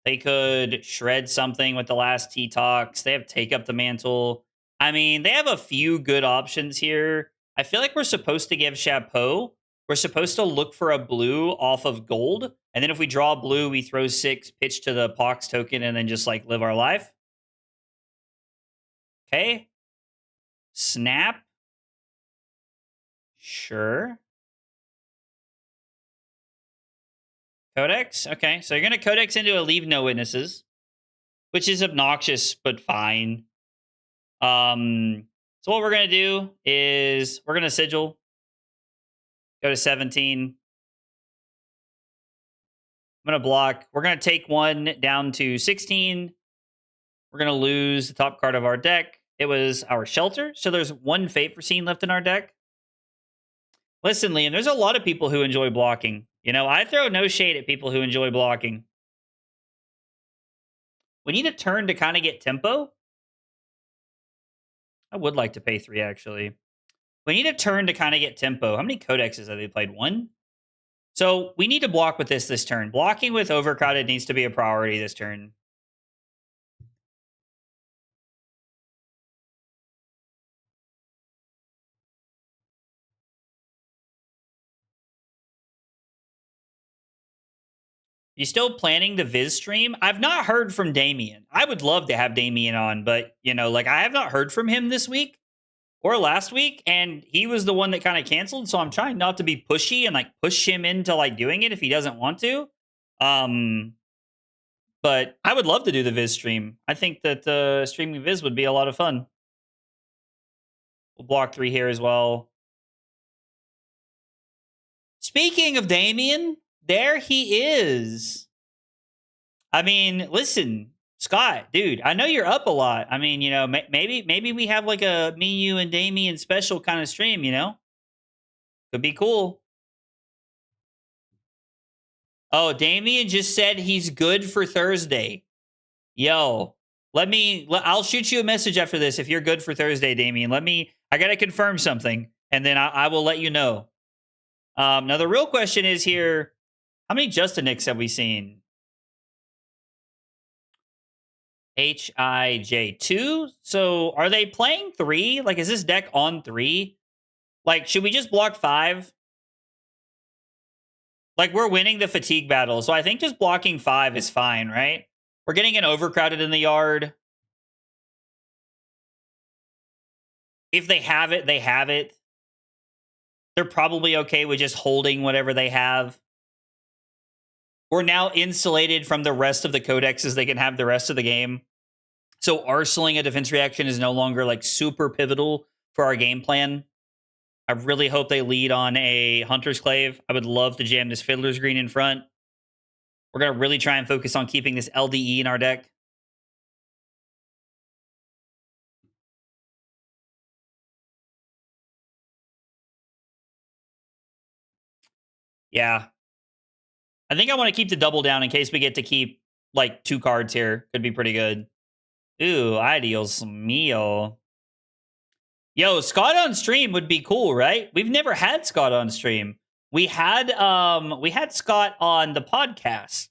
They could shred something with the last T-Tox. They have Take Up the Mantle. I mean, they have a few good options here. I feel like we're supposed to give Chapeau. We're supposed to look for a blue off of gold. And then if we draw blue, we throw 6, pitch to the Pox token, and then just like live our life. Okay. Snap. Sure. Codex. Okay. So you're going to Codex into a Leave No Witnesses, which is obnoxious, but fine. So what we're going to do is we're going to Sigil. Go to 17. I'm going to block. We're going to take 1 down to 16. We're going to lose the top card of our deck. It was our Shelter. So there's 1 Fate Foreseen left in our deck. Listen, Liam, there's a lot of people who enjoy blocking. You know, I throw no shade at people who enjoy blocking. We need a turn to kind of get tempo. I would like to pay 3, actually. We need a turn to kind of get tempo. How many codexes have they played? 1? So we need to block with this turn. Blocking with Overcrowded needs to be a priority this turn. You still planning the Viz stream? I've not heard from Damien. I would love to have Damien on, but, you know, like, I have not heard from him this week or last week, and he was the one that kind of canceled, so I'm trying not to be pushy and, like, push him into, like, doing it if he doesn't want to. But I would love to do the Viz stream. I think that streaming Viz would be a lot of fun. We'll block 3 here as well. Speaking of Damien, there he is. I mean, listen, Scott, dude, I know you're up a lot. I mean, you know, maybe we have like a me, you, and Damien special kind of stream, you know? Could be cool. Oh, Damien just said he's good for Thursday. Yo, I'll shoot you a message after this if you're good for Thursday, Damien. I got to confirm something, and then I will let you know. Now, the real question is here, how many Justinics have we seen? HIJ2. So are they playing 3? Like, is this deck on 3? Like, should we just block 5? Like, we're winning the fatigue battle, so I think just blocking 5 is fine, right? We're getting an Overcrowded in the yard. If they have it, they have it. They're probably okay with just holding whatever they have. We're now insulated from the rest of the codexes. They can have the rest of the game. So arseling a defense reaction is no longer like super pivotal for our game plan. I really hope they lead on a Hunter's Clave. I would love to jam this Fiddler's Green in front. We're going to really try and focus on keeping this LDE in our deck. Yeah. I think I want to keep the double down in case we get to keep like 2 cards here. Could be pretty good. Ooh, ideals meal. Yo, Scott on stream would be cool, right? We've never had Scott on stream. We had Scott on the podcast,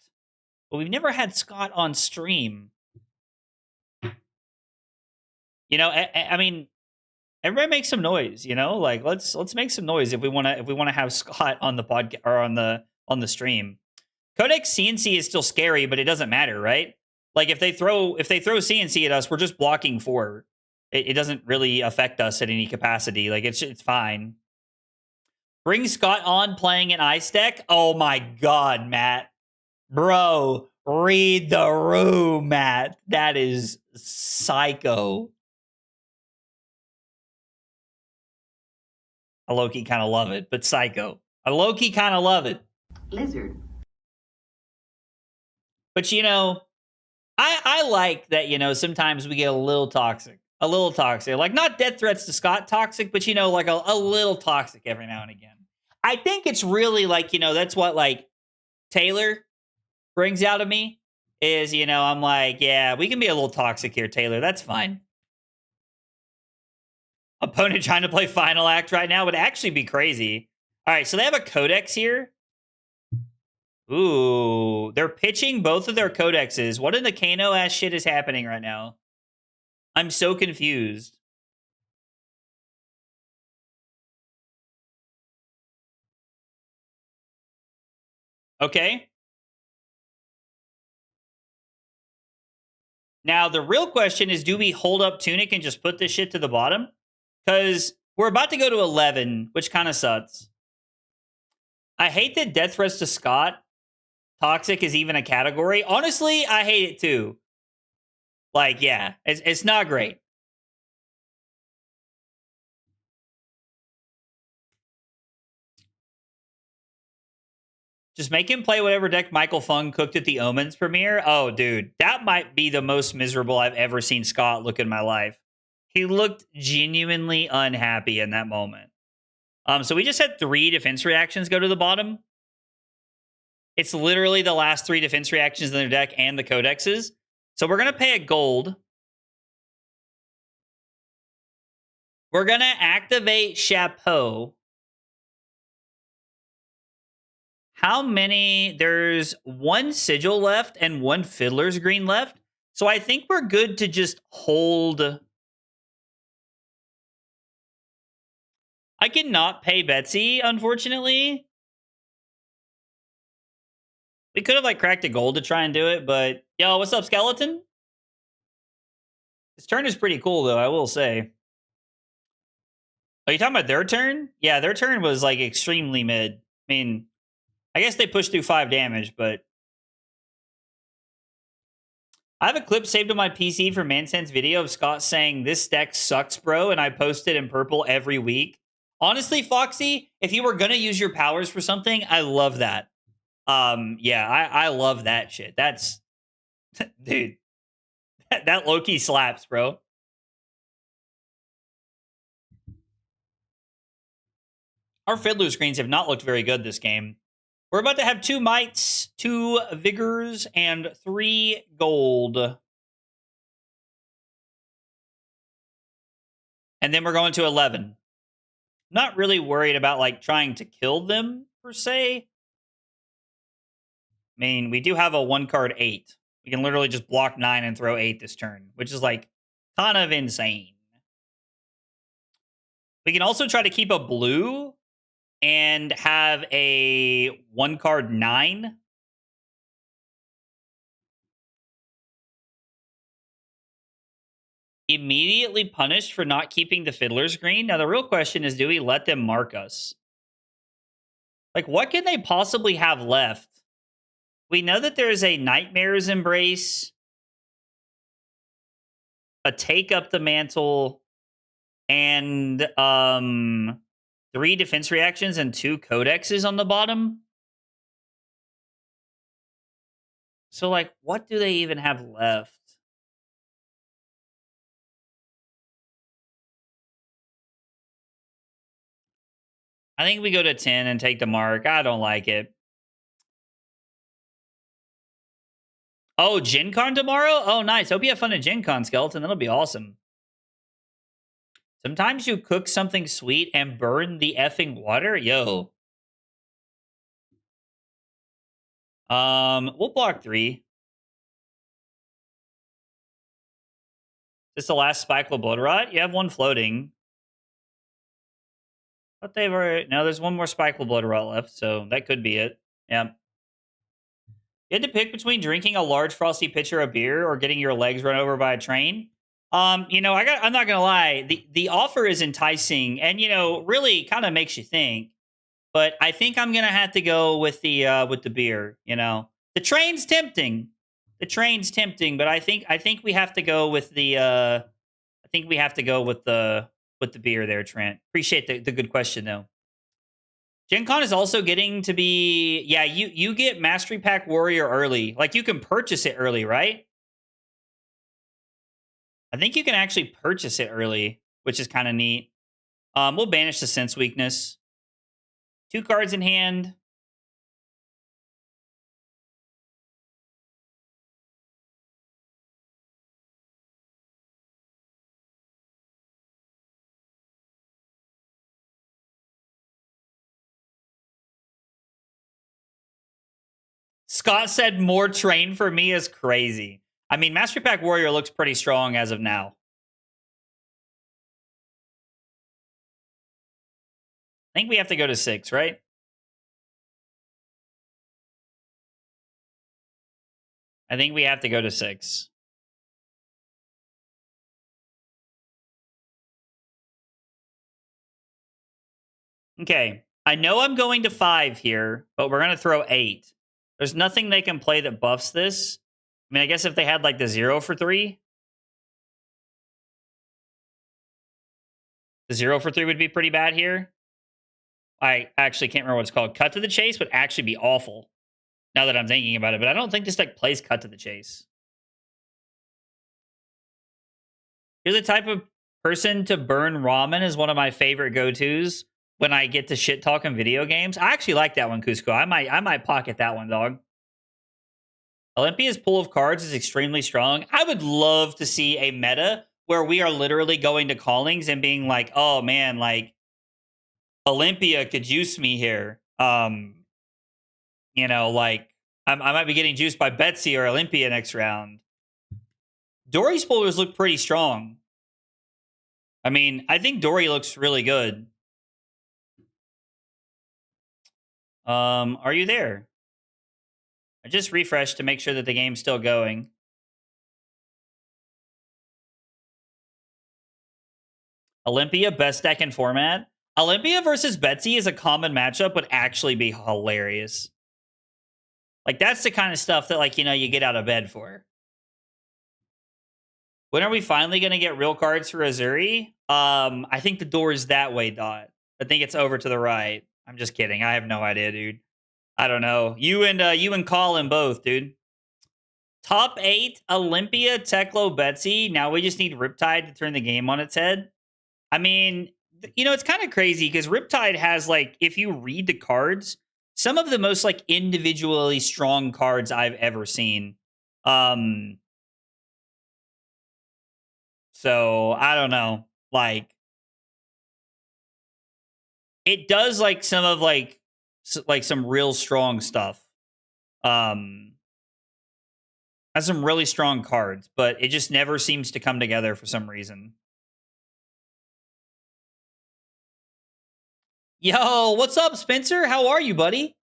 but we've never had Scott on stream. You know, I mean, everybody make some noise, you know? Like let's make some noise if we want to have Scott on the podcast or on the stream. Codex CNC is still scary, but it doesn't matter, right? Like if they throw CNC at us, we're just blocking 4. It doesn't really affect us at any capacity. Like it's fine. Bring Scott on playing an ice deck. Oh my god, Matt. Bro, read the room, Matt. That is psycho. I low-key kind of love it, but psycho. I low-key kind of love it. Lizard. But you know, I like that, you know, sometimes we get a little toxic. A little toxic. Like, not death threats to Scott toxic, but, you know, like a little toxic every now and again. I think it's really like, you know, that's what, like, Taylor brings out of me is, you know, I'm like, yeah, we can be a little toxic here, Taylor. That's fine. Opponent trying to play Final Act right now would actually be crazy. All right, so they have a Codex here. Ooh, they're pitching both of their codexes. What in the Kano ass shit is happening right now? I'm so confused. Okay. Now, the real question is, do we hold up Tunic and just put this shit to the bottom? Because we're about to go to 11, which kind of sucks. I hate that Death Threats to Scott Toxic is even a category. Honestly, I hate it too. Like, yeah, it's not great. Just make him play whatever deck Michael Fung cooked at the Omens premiere. Oh, dude, that might be the most miserable I've ever seen Scott look in my life. He looked genuinely unhappy in that moment. So we just had 3 defense reactions go to the bottom. It's literally the last 3 defense reactions in their deck and the codexes. So we're going to pay a gold. We're going to activate Chapeau. How many? There's 1 Sigil left and 1 Fiddler's Green left. So I think we're good to just hold. I cannot pay Betsy, unfortunately. We could have like cracked a gold to try and do it, but yo, what's up, Skeleton? This turn is pretty cool, though, I will say. Are you talking about their turn? Yeah, their turn was like extremely mid. I mean, I guess they pushed through 5 damage, but I have a clip saved on my PC from Mansen's video of Scott saying, "This deck sucks, bro," and I post it in purple every week. Honestly, Foxy, if you were gonna use your powers for something, I love that. Yeah, I love that shit. That's dude, that low-key slaps, bro. Our Fiddler screens have not looked very good this game. We're about to have 2 mites, 2 vigors, and 3 gold. And then we're going to 11. Not really worried about like trying to kill them per se. I mean, we do have a 1-card 8. We can literally just block 9 and throw 8 this turn, which is like kind of insane. We can also try to keep a blue and have a 1-card 9. Immediately punished for not keeping the Fiddler's Green. Now, the real question is, do we let them mark us? Like, what can they possibly have left? We know that there's a Nightmare's Embrace, a Take Up the Mantle, and 3 defense reactions and 2 codexes on the bottom. So, like, what do they even have left? I think we go to 10 and take the mark. I don't like it. Oh, Gen Con tomorrow? Oh, nice. Hope you have fun at Gen Con, Skeleton. That'll be awesome. Sometimes you cook something sweet and burn the effing water? Yo. We'll block 3. This the last Spikeable Blood Rot? You have 1 floating. But they've already... No, there's 1 more Spikeable Blood Rot left, so that could be it. Yeah. You had to pick between drinking a large frosty pitcher of beer or getting your legs run over by a train. You know, I'm not gonna lie, the offer is enticing and really kind of makes you think. But I think I'm gonna have to go with the beer, The train's tempting. The train's tempting, but I think we have to go with the beer there, Trent. Appreciate the good question though. Gen Con is also getting to be, yeah, you get Mastery Pack Warrior early. Like, you can purchase it early, right? I think you can actually purchase it early, which is kind of neat. We'll banish the Sense Weakness. 2 cards in hand. Scott said more train for me is crazy. I mean, Mastery Pack Warrior looks pretty strong as of now. I think we have to go to 6, right? I think we have to go to 6. Okay. I know I'm going to 5 here, but we're going to throw 8. There's nothing they can play that buffs this. I mean, I guess if they had like the 0 for 3, the 0 for 3 would be pretty bad here. I actually can't remember what it's called. Cut to the Chase would actually be awful now that I'm thinking about it, but I don't think this deck plays Cut to the Chase. You're the type of person to burn ramen is one of my favorite go-tos when I get to shit talking video games. I actually like that one, Cusco. I might pocket that one, dog. Olympia's pool of cards is extremely strong. I would love to see a meta where we are literally going to callings and being like, oh man, like Olympia could juice me here. You know, like I might be getting juiced by Betsy or Olympia next round. Dory spoilers look pretty strong. I mean, I think Dory looks really good. Are you there? I just refreshed to make sure that the game's still going. Olympia, best deck in format. Olympia versus Betsy is a common matchup, would actually be hilarious. Like, that's the kind of stuff that, like, you know, you get out of bed for. When are we finally going to get real cards for Azuri? I think the door is that way, Dot. I think it's over to the right. I'm just kidding. I have no idea, dude. I don't know. You and Colin both, dude. Top 8, Olympia, Teklo, Betsy. Now we just need Riptide to turn the game on its head. I mean, you know, it's kind of crazy because Riptide has, like, if you read the cards, some of the most, like, individually strong cards I've ever seen. So I don't know. Like, it does like some of like some real strong stuff. Has some really strong cards, but it just never seems to come together for some reason. Yo, what's up, Spencer? How are you, buddy?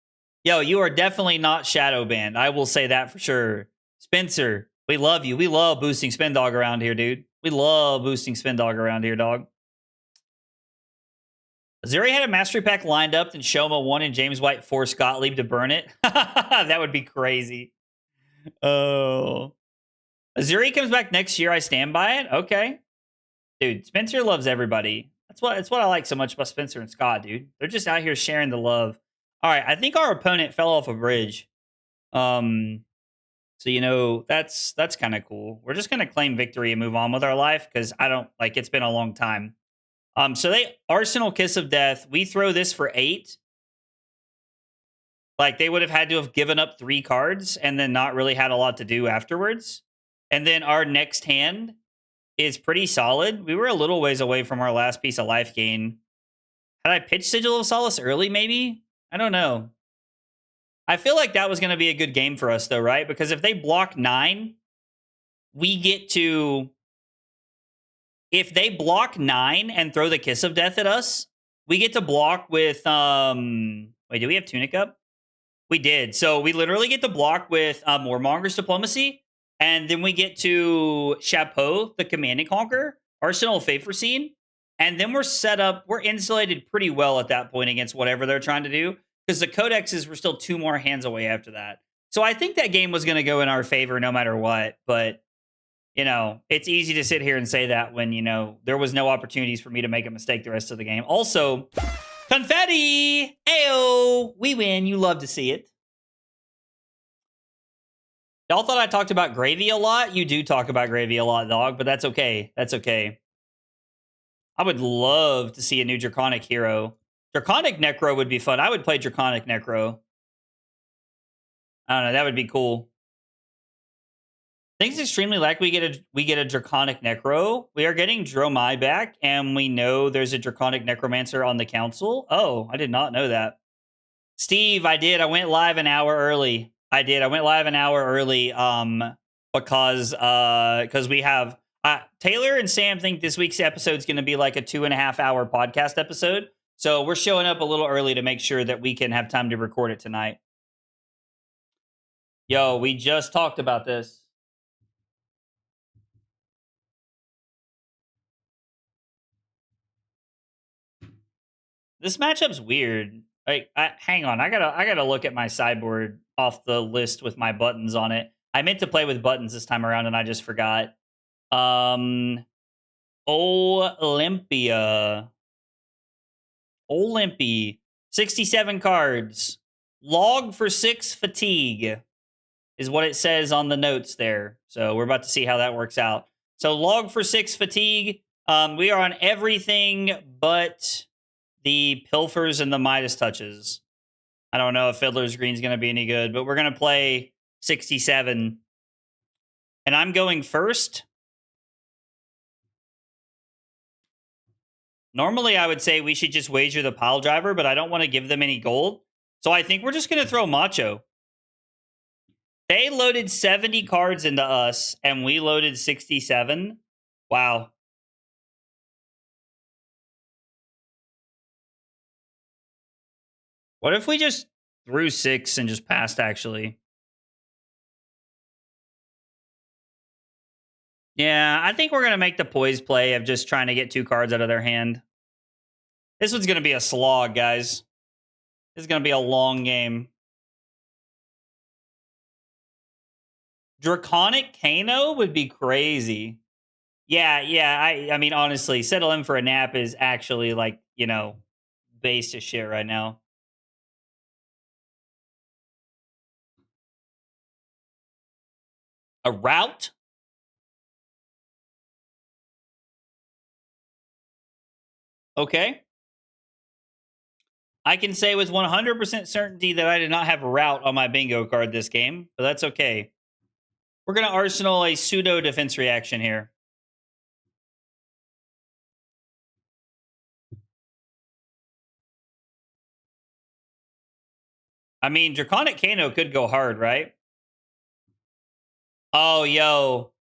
Yo, you are definitely not shadow banned. I will say that for sure. Spencer, we love you. We love boosting Spin Dog around here, dude. We love boosting Spin Dog around here, dog. Zuri had a mastery pack lined up, and Shoma won, and James White forced Gottlieb to burn it. That would be crazy. Oh. Zuri comes back next year. I stand by it. Okay. Dude, Spencer loves everybody. That's what I like so much about Spencer and Scott, dude. They're just out here sharing the love. All right, I think our opponent fell off a bridge. So you know, that's kind of cool. We're just gonna claim victory and move on with our life because I don't like it's been a long time. So they Arsenal Kiss of Death. We throw this for 8. Like they would have had to have given up 3 cards and then not really had a lot to do afterwards. And then our next hand is pretty solid. We were a little ways away from our last piece of life gain. Had I pitched Sigil of Solace early, maybe? I don't know. I feel like that was going to be a good game for us, though, right? Because if they block 9, we get to... If they block 9 and throw the Kiss of Death at us, we get to block with... Wait, do we have Tunic up? We did. So we literally get to block with Warmonger's Diplomacy, and then we get to Chapeau, the Command and Conquer, Arsenal of Favor Scene, and then we're set up... We're insulated pretty well at that point against whatever they're trying to do, because the codexes were still 2 more hands away after that. So I think that game was going to go in our favor no matter what, but... You know, it's easy to sit here and say that when, you know, there was no opportunities for me to make a mistake the rest of the game. Also, confetti! Ayo! We win. You love to see it. Y'all thought I talked about gravy a lot? You do talk about gravy a lot, dog, but that's okay. That's okay. I would love to see a new Draconic hero. Draconic Necro would be fun. I would play Draconic Necro. I don't know. That would be cool. Things extremely likely we get a Draconic Necro. We are getting Dromai back, and we know there's a Draconic Necromancer on the council. Oh, I did not know that. Steve, I did. I went live an hour early. I did. I went live an hour early because we have Taylor and Sam think this week's episode is going to be like a 2.5 hour podcast episode. So we're showing up a little early to make sure that we can have time to record it tonight. Yo, we just talked about this. This matchup's weird. Hang on, I gotta look at my sideboard off the list with my buttons on it. I meant to play with buttons this time around, and I just forgot. Olympia, 67 cards. Log for 6 fatigue is what it says on the notes there. So we're about to see how that works out. So log for 6 fatigue. We are on everything but the pilfers and the Midas touches. I don't know if Fiddler's Green's going to be any good, but we're going to play 67. And I'm going first. Normally, I would say we should just wager the pile driver, but I don't want to give them any gold. So I think we're just going to throw Macho. They loaded 70 cards into us, and we loaded 67. Wow. What if we just threw 6 and just passed, actually? Yeah, I think we're going to make the poise play of just trying to get 2 cards out of their hand. This one's going to be a slog, guys. This is going to be a long game. Draconic Kano would be crazy. Yeah. I mean, honestly, settle in for a nap is actually like, base to shit right now. A route? Okay. I can say with 100% certainty that I did not have a route on my bingo card this game, but that's okay. We're going to arsenal a pseudo defense reaction here. I mean, Draconic Kano could go hard, right? Oh, yo,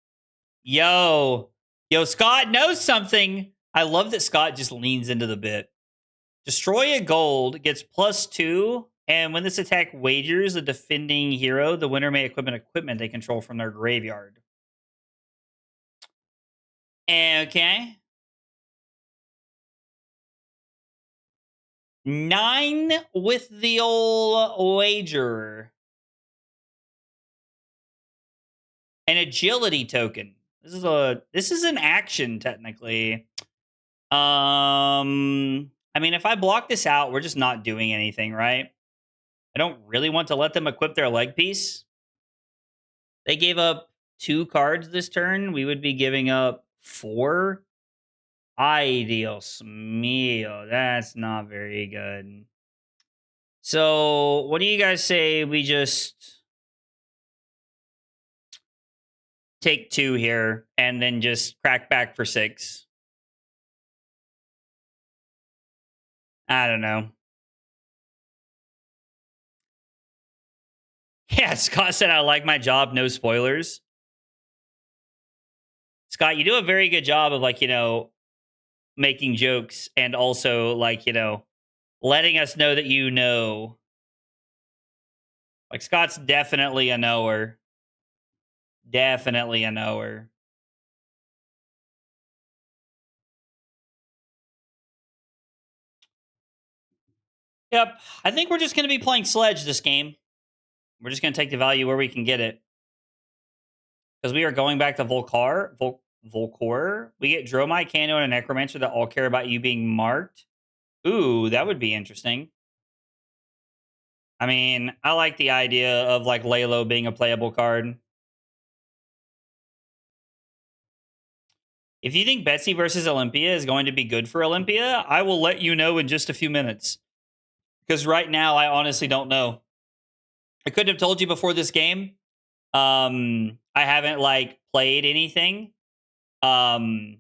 Scott knows something. I love that Scott just leans into the bit. Destroy a gold gets +2, and when this attack wagers a defending hero, the winner may equip an equipment they control from their graveyard. Okay. 9 with the old wager. An agility token. This is an action technically. I mean, if I block this out, we're just not doing anything, right? I don't really want to let them equip their leg piece. They gave up 2 cards this turn. We would be giving up 4. Ay, Dios mío. That's not very good. So, what do you guys say we just take 2 here and then just crack back for 6? I don't know. Yeah, Scott said, I like my job, no spoilers. Scott, you do a very good job of, like, making jokes and also, like, letting us know that you know. Like, Scott's definitely a knower. Definitely a knower. Yep. I think we're just going to be playing Sledge this game. We're just going to take the value where we can get it. Because we are going back to Volcor. We get Dromai, Kano, and a Necromancer that all care about you being marked. Ooh, that would be interesting. I mean, I like the idea of, like, Lalo being a playable card. If you think Betsy versus Olympia is going to be good for Olympia, I will let you know in just a few minutes. Because right now, I honestly don't know. I couldn't have told you before this game. I haven't, like, played anything. I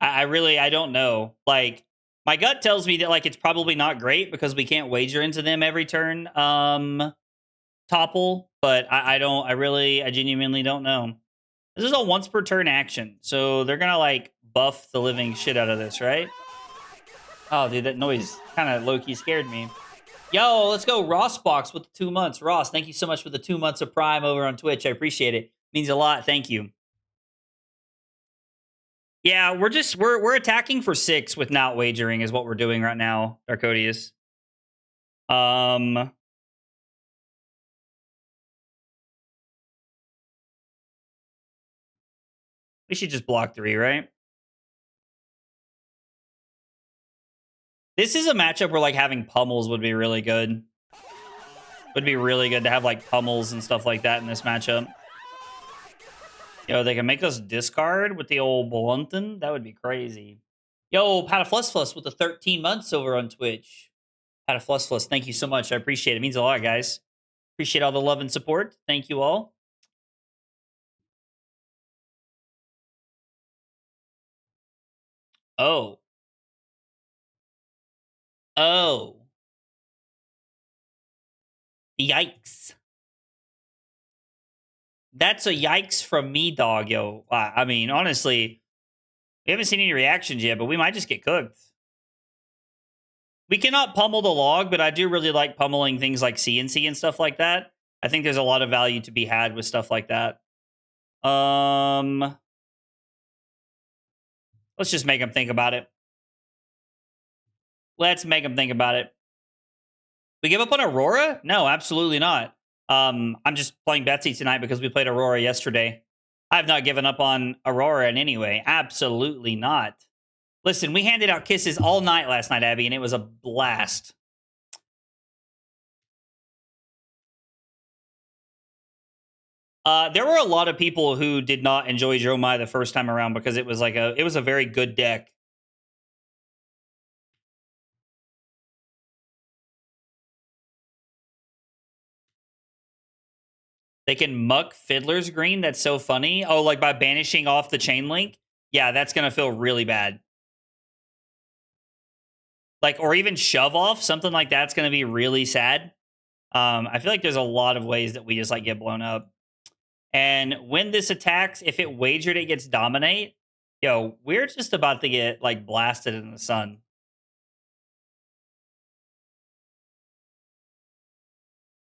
don't know. Like, my gut tells me that, like, it's probably not great because we can't wager into them every turn. topple, but I genuinely don't know. This is a once per turn action, so they're gonna like buff the living shit out of this, right? Oh, dude, that noise kind of low key scared me. Yo, let's go Ross Box with the 2 months. Ross, thank you so much for the 2 months of Prime over on Twitch. I appreciate it. Means a lot. Thank you. Yeah, we're attacking for 6 with not wagering is what we're doing right now, Darkodius. Um we should just block 3, right? This is a matchup where like having pummels would be really good. Would be really good to have like pummels and stuff like that in this matchup. Yo, they can make us discard with the old blunting. That would be crazy. Yo, Pataflusflus with the 13 months over on Twitch. Pataflusflus, thank you so much. I appreciate it. It means a lot, guys. Appreciate all the love and support. Thank you all. Oh. Oh. Yikes. That's a yikes from me, dog, yo. I mean, honestly, we haven't seen any reactions yet, but we might just get cooked. We cannot pummel the log, but I do really like pummeling things like CNC and stuff like that. I think there's a lot of value to be had with stuff like that. Let's just make them think about it. Let's make them think about it. We give up on Aurora? No, absolutely not. I'm just playing Betsy tonight because we played Aurora yesterday. I've not given up on Aurora in any way. Absolutely not. Listen, we handed out kisses all night last night, Abby, and it was a blast. There were a lot of people who did not enjoy Jomai the first time around because it was a very good deck. They can muck Fiddler's Green. That's so funny. Oh, like by banishing off the chain link? Yeah, that's gonna feel really bad. Like, or even shove off, something like that's gonna be really sad. I feel like there's a lot of ways that we just like get blown up. And when this attacks, if it wagered it gets dominate, yo, we're just about to get like blasted in the sun.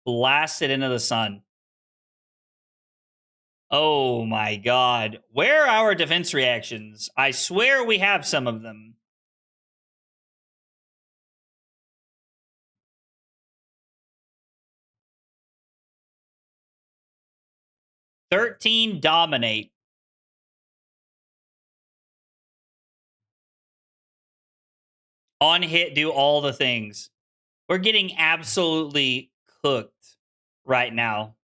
Blasted into the sun. Oh my god. Where are our defense reactions? I swear we have some of them. 13 dominate. On hit, do all the things. We're getting absolutely cooked right now.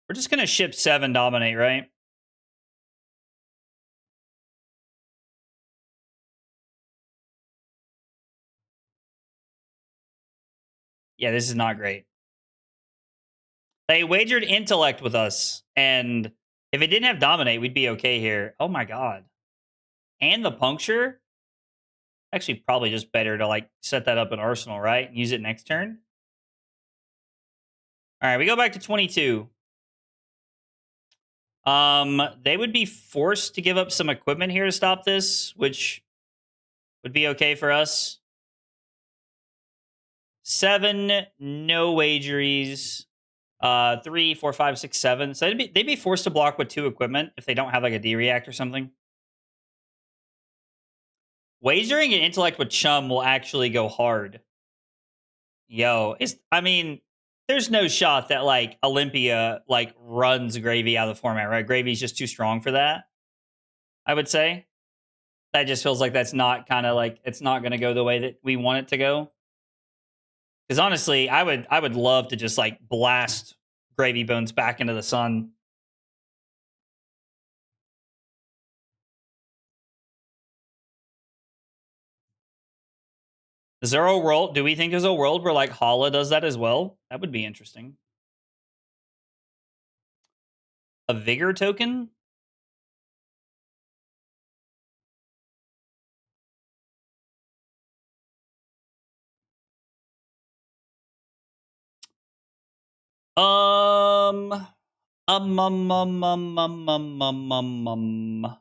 We're just gonna ship 7 dominate, right? Yeah, this is not great. They wagered intellect with us, and if it didn't have dominate, we'd be okay here. Oh my god. And the puncture? Actually, probably just better to like set that up in Arsenal, right? Use it next turn. All right, we go back to 22. They would be forced to give up some equipment here to stop this, which would be okay for us. 7, no wageries. 3, 4, 5, 6, 7. So they'd be forced to block with 2 equipment if they don't have like a D react or something. Wagering and intellect with Chum will actually go hard. Yo, I mean, there's no shot that like Olympia like runs Gravy out of the format, right? Gravy's just too strong for that. I would say that just feels like that's not kind of like it's not going to go the way that we want it to go. Because honestly, I would love to just like blast Gravy Bones back into the sun. Is there a world? Do we think there's a world where like Hala does that as well? That would be interesting. A vigor token? Um, um, um, um, um, um, um, I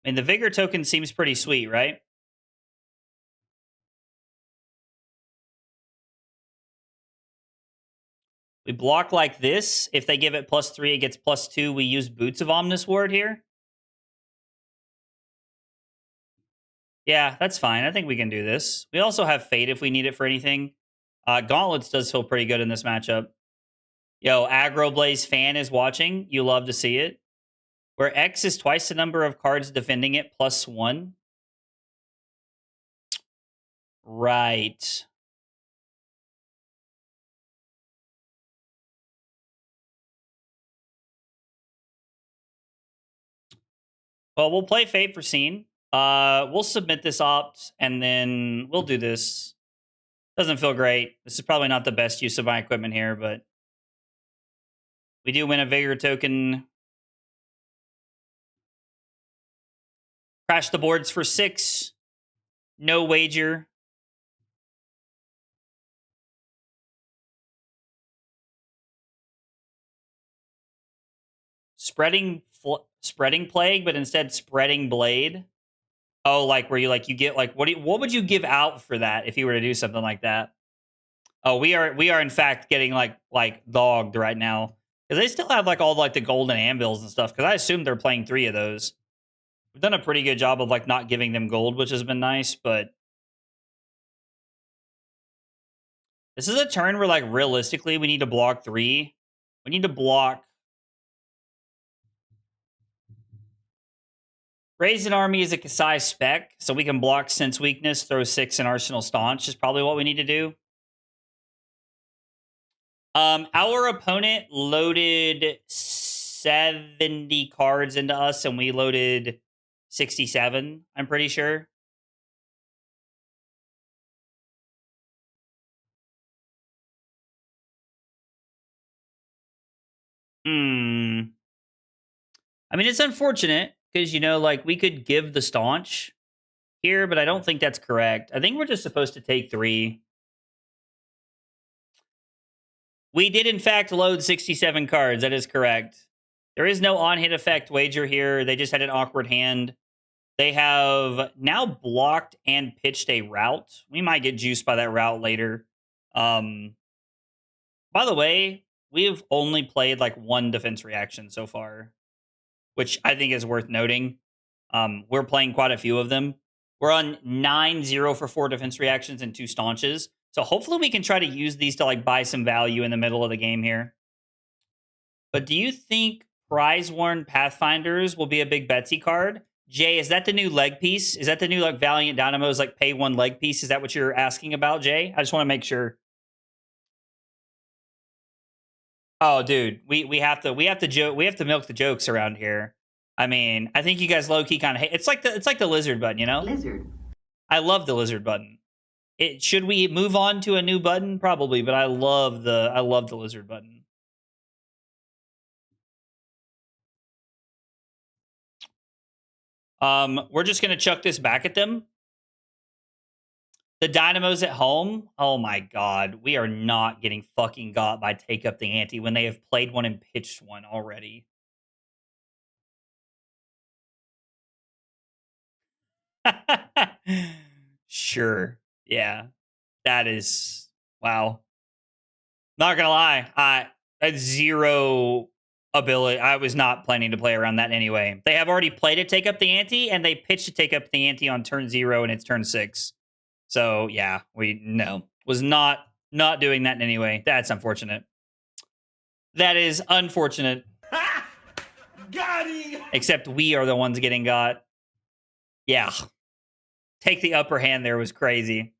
mean, the Vigor token seems pretty sweet, right? We block like this. If they give it +3, it gets +2. We use Boots of Omnis Ward here. Yeah, that's fine. I think we can do this. We also have Fate if we need it for anything. Gauntlets does feel pretty good in this matchup. Yo, Aggro Blaze fan is watching. You love to see it. Where X is twice the number of cards defending it +1. Right. Well, we'll play Fate for Scene. We'll submit this opt, and then we'll do this. Doesn't feel great. This is probably not the best use of my equipment here, but we do win a Vigor token. Crash the boards for 6. No wager. Spreading plague, but instead spreading blade. Oh, like where you get like what would you give out for that if you were to do something like that? Oh, we are in fact getting like dogged right now because they still have like all like the golden anvils and stuff. Because I assume they're playing 3 of those. We've done a pretty good job of like not giving them gold, which has been nice. But this is a turn where like realistically we need to block 3. We need to block. Raise an army is a Kasai spec, so we can block Sense Weakness, throw 6 in Arsenal Staunch is probably what we need to do. Our opponent loaded 70 cards into us, and we loaded 67, I'm pretty sure. I mean, it's unfortunate because, like we could give the Staunch here, but I don't think that's correct. I think we're just supposed to take 3. We did, in fact, load 67 cards. That is correct. There is no on-hit effect wager here. They just had an awkward hand. They have now blocked and pitched a route. We might get juiced by that route later. By the way, we have only played like 1 defense reaction so far, which I think is worth noting. We're playing quite a few of them. We're on 9-0 for 4 defense reactions and 2 staunches. So hopefully we can try to use these to like buy some value in the middle of the game here. But do you think Prize Worn Pathfinders will be a big Betsy card? Jay, is that the new leg piece? Is that the new like Valiant Dynamo's like pay 1 leg piece? Is that what you're asking about, Jay? I just want to make sure. Oh, dude, we have to milk the jokes around here. I mean, I think you guys low key kind of hate. It's like the lizard button, you know? Lizard. I love the lizard button. Should we move on to a new button? Probably, but I love the lizard button. We're just gonna chuck this back at them. The Dynamos at home. Oh my god, we are not getting fucking got by Take Up the Ante when they have played one and pitched one already. Sure. Yeah. That is wow. Not gonna lie, I had 0 ability. I was not planning to play around that anyway. They have already played it Take Up the Ante, and they pitched to Take Up the Ante on turn 0, and it's turn 6. So yeah, was not doing that in any way. That's unfortunate. That is unfortunate. Got him! Except we are the ones getting got. Yeah. Take the upper hand there was crazy.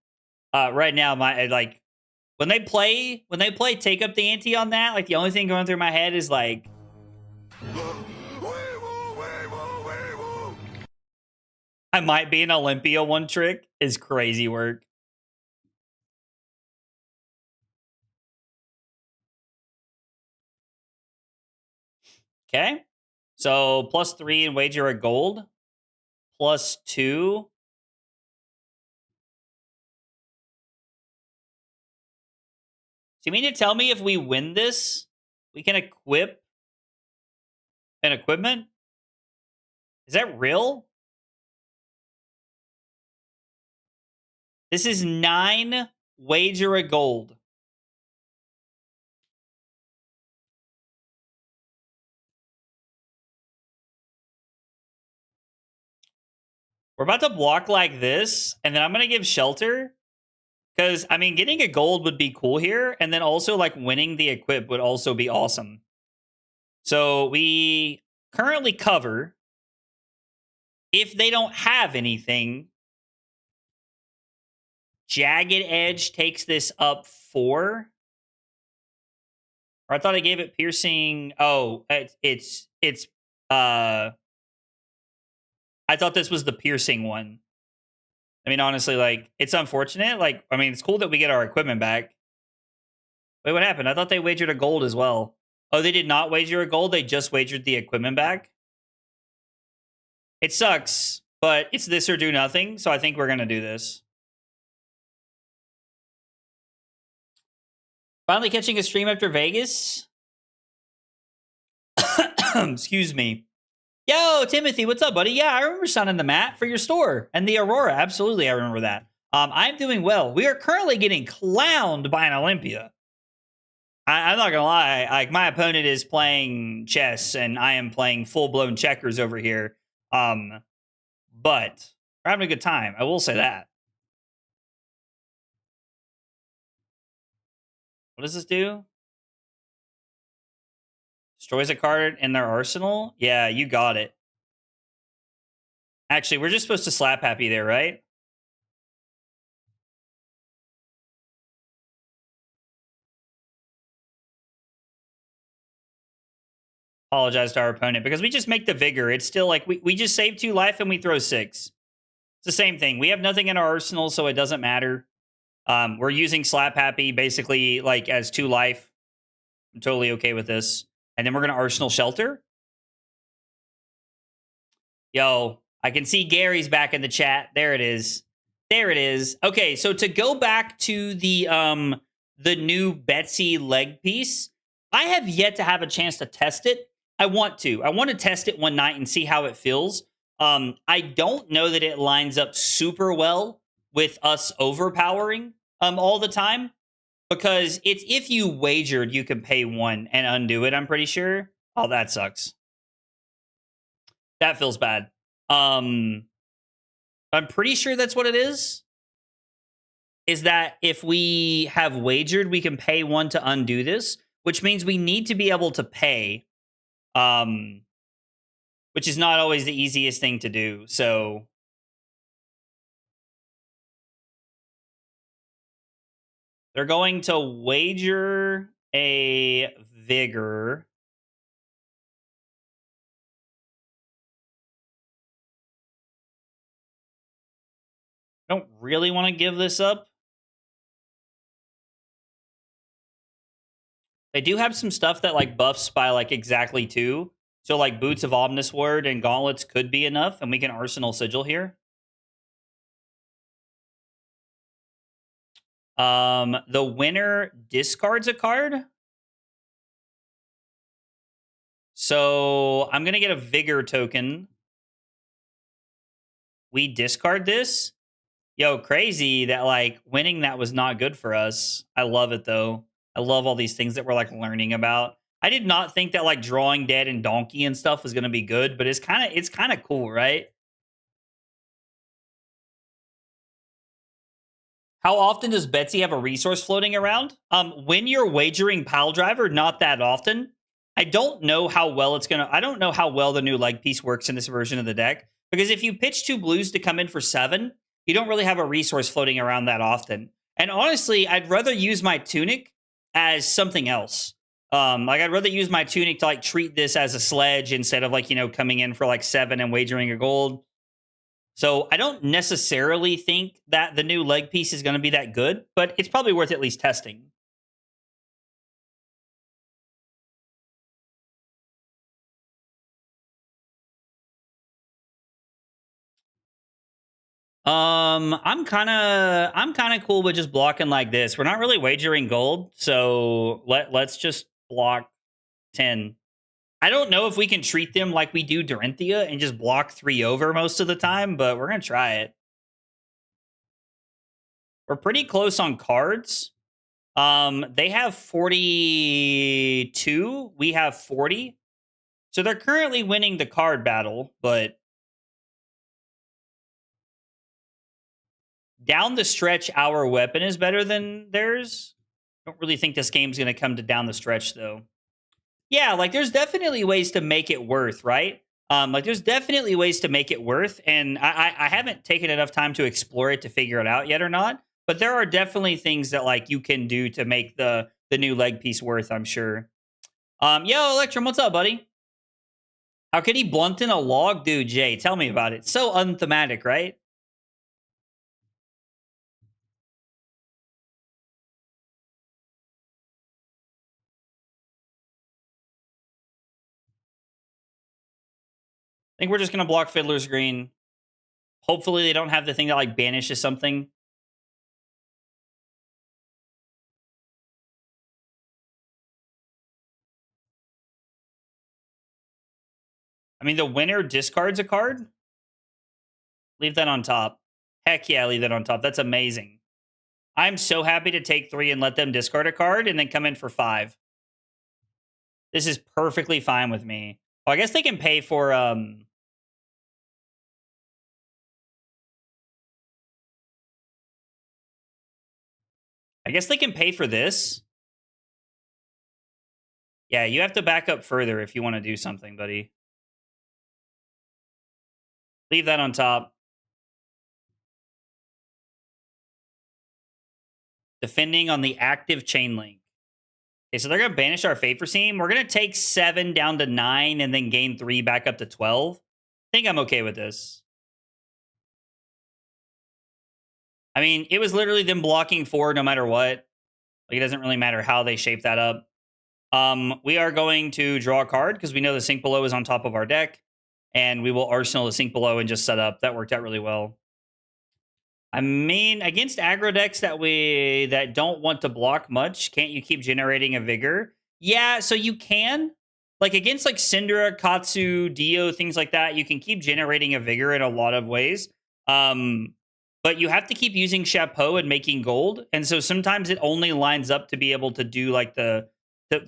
Right now, my like when they play Take Up the Ante on that, like the only thing going through my head is like I might be an Olympia one trick is crazy work. Okay. So +3 and wager a gold. +2. So you mean to tell me if we win this, we can equip an equipment? Is that real? This is 9 wager a gold. We're about to block like this, and then I'm going to give shelter. Because, I mean, getting a gold would be cool here. And then also, like, winning the equip would also be awesome. So we currently cover. If they don't have anything, Jagged Edge takes this up 4. Or I thought I gave it piercing. Oh, it's I thought this was the piercing one. I mean, honestly, like, it's unfortunate. Like, I mean, it's cool that we get our equipment back. Wait, what happened? I thought they wagered a gold as well. Oh, they did not wager a gold. They just wagered the equipment back. It sucks, but it's this or do nothing. So I think we're going to do this. Finally catching a stream after Vegas. Excuse me. Yo, Timothy, what's up, buddy? Yeah, I remember signing the mat for your store and the Aurora. Absolutely, I remember that. I'm doing well. We are currently getting clowned by an Olympia. I'm not gonna lie. Like, my opponent is playing chess, and I am playing full blown checkers over here. But we're having a good time. I will say that. What does this do? Destroys a card in their arsenal? Yeah, you got it. Actually, we're just supposed to slap happy there, right? Apologize to our opponent because we just make the vigor. It's still like we just save 2 life and we throw 6. It's the same thing. We have nothing in our arsenal, so it doesn't matter. We're using slap happy basically like as 2 life. I'm totally okay with this. And then we're gonna arsenal shelter. Yo, I can see Gary's back in the chat. There it is. There it is. Okay, so to go back to the new Betsy leg piece, I have yet to have a chance to test it. I want to. I want to test it one night and see how it feels. I don't know that it lines up super well with us overpowering all the time, because it's if you wagered, you can pay 1 and undo it, I'm pretty sure. Oh, that sucks. That feels bad. I'm pretty sure that's what it is. Is that if we have wagered, we can pay 1 to undo this, which means we need to be able to pay, which is not always the easiest thing to do. So they're going to wager a vigor. I don't really want to give this up. They do have some stuff that like buffs by like exactly 2. So like Boots of Omnis Word and Gauntlets could be enough, and we can Arsenal Sigil here. The winner discards a card. So I'm gonna get a Vigor token. We discard this. Yo, crazy that like winning that was not good for us. I love it though. I love all these things that we're like learning about. I did not think that like drawing dead and donkey and stuff was gonna be good, but it's kind of cool, right? How often does Betsy have a resource floating around? When you're wagering Pile Driver, not that often. I don't know how well it's gonna. I don't know how well the new leg piece works in this version of the deck, because if you pitch 2 blues to come in for 7, you don't really have a resource floating around that often. And honestly, I'd rather use my tunic as something else. Like, I'd rather use my tunic to like treat this as a sledge instead of like, you know, coming in for like 7 and wagering a gold. So I don't necessarily think that the new leg piece is going to be that good, but it's probably worth at least testing. I'm kind of cool with just blocking like this. We're not really wagering gold, so let's just block 10. I don't know if we can treat them like we do Dorinthia and just block 3 over most of the time, but we're gonna try it. We're pretty close on cards. They have 42. We have 40. So they're currently winning the card battle, but down the stretch, our weapon is better than theirs. I don't really think this game's going to come to down the stretch, though. Yeah, like there's definitely ways to make it worth, right? Like there's definitely ways to make it worth, and I haven't taken enough time to explore it to figure it out yet or not. But there are definitely things that like you can do to make the new leg piece worth. I'm sure. Yo, Electrum, what's up, buddy? How could he blunt in a log, dude? Jay, tell me about it. So unthematic, right? I think we're just gonna block Fiddler's Green. Hopefully, they don't have the thing that like banishes something. I mean, the winner discards a card. Leave that on top. Heck yeah, leave that on top. That's amazing. I'm so happy to take 3 and let them discard a card and then come in for 5. This is perfectly fine with me. Oh, I guess they can pay for I guess they can pay for this. Yeah, you have to back up further if you want to do something, buddy. Leave that on top. Defending on the active chain link. Okay, so they're going to banish our Favor Seam. We're going to take 7 down to 9 and then gain 3 back up to 12. I think I'm okay with this. I mean, it was literally them blocking 4 no matter what. Like, it doesn't really matter how they shape that up. We are going to draw a card because we know the Sink Below is on top of our deck. And we will Arsenal the Sink Below and just set up. That worked out really well. I mean, against aggro decks that don't want to block much, can't you keep generating a vigor? Yeah, so you can. Like against like Syndra, Katsu, Dio, things like that, you can keep generating a vigor in a lot of ways. But you have to keep using Chapeau and making gold. And so sometimes it only lines up to be able to do like the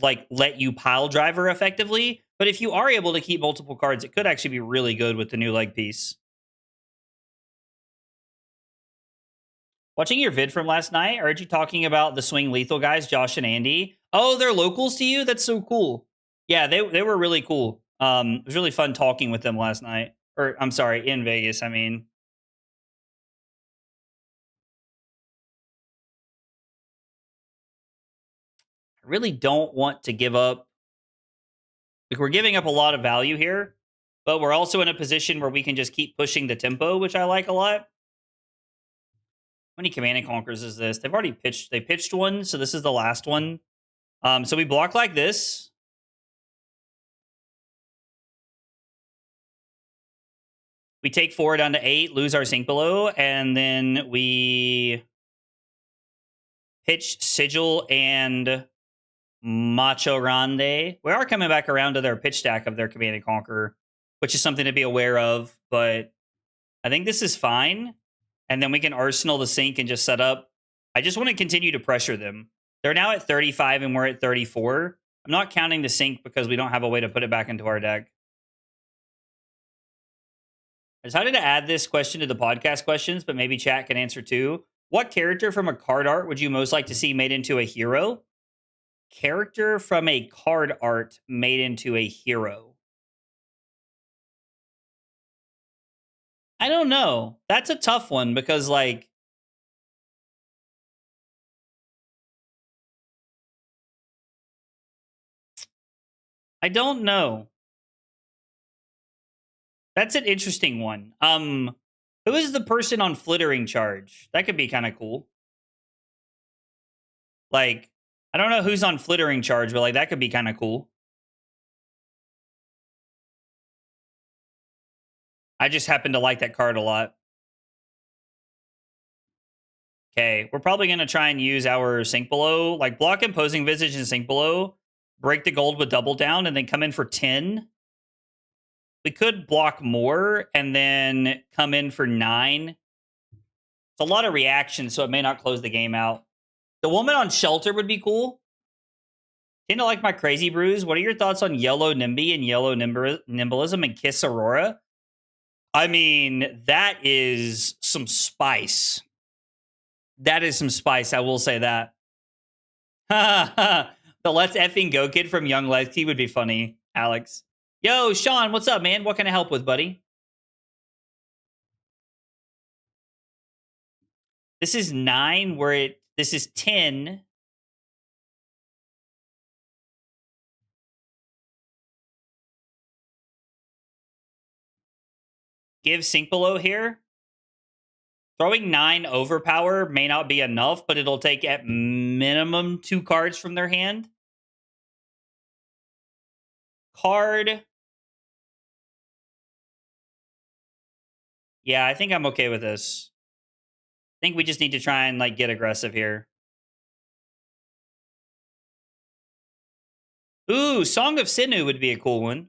like let you pile driver effectively. But if you are able to keep multiple cards, it could actually be really good with the new leg piece. Watching your vid from last night, I heard you talking about the Swing Lethal guys, Josh and Andy. Oh, they're locals to you? That's so cool. Yeah, they were really cool. It was really fun talking with them last night. Or I'm sorry, in Vegas, I mean. I really don't want to give up. Like we're giving up a lot of value here, but we're also in a position where we can just keep pushing the tempo, which I like a lot. How many Command and Conquers is this? They've already pitched. They pitched one, so this is the last one. So we block like this. We take 4 down to 8, lose our Sink Below, and then we pitch Sigil and Macho Grande. We are coming back around to their pitch stack of their Command and Conquer, which is something to be aware of, but I think this is fine. And then we can Arsenal the Sink and just set up. I just want to continue to pressure them. They're now at 35 and we're at 34. I'm not counting the Sink because we don't have a way to put it back into our deck. I decided to add this question to the podcast questions, but maybe chat can answer too. What character from a card art would you most like to see made into a hero? Character from a card art made into a hero. I don't know. That's a tough one because, like, I don't know. That's an interesting one. Who is the person on Flittering Charge? That could be kind of cool. Like, I don't know who's on Flittering Charge, but like that could be kind of cool. I just happen to like that card a lot. Okay, we're probably going to try and use our Sink Below, like block Imposing Visage and Sink Below, break the gold with Double Down, and then come in for 10. We could block more and then come in for 9. It's a lot of reaction, so it may not close the game out. The Woman on Shelter would be cool. Kind of like my Crazy Brews. What are your thoughts on Yellow Nimby and Yellow Nimblism and Kiss Aurora? I mean, that is some spice. That is some spice, I will say that. The Let's Effing Go Kid from Young Lexi would be funny, Alex. Yo, Sean, what's up, man? What can I help with, buddy? This is 9, this is 10. Give Sink Below here. Throwing 9 overpower may not be enough, but it'll take at minimum 2 cards from their hand. Card. Yeah, I think I'm okay with this. I think we just need to try and like get aggressive here. Ooh, Song of Sinu would be a cool one.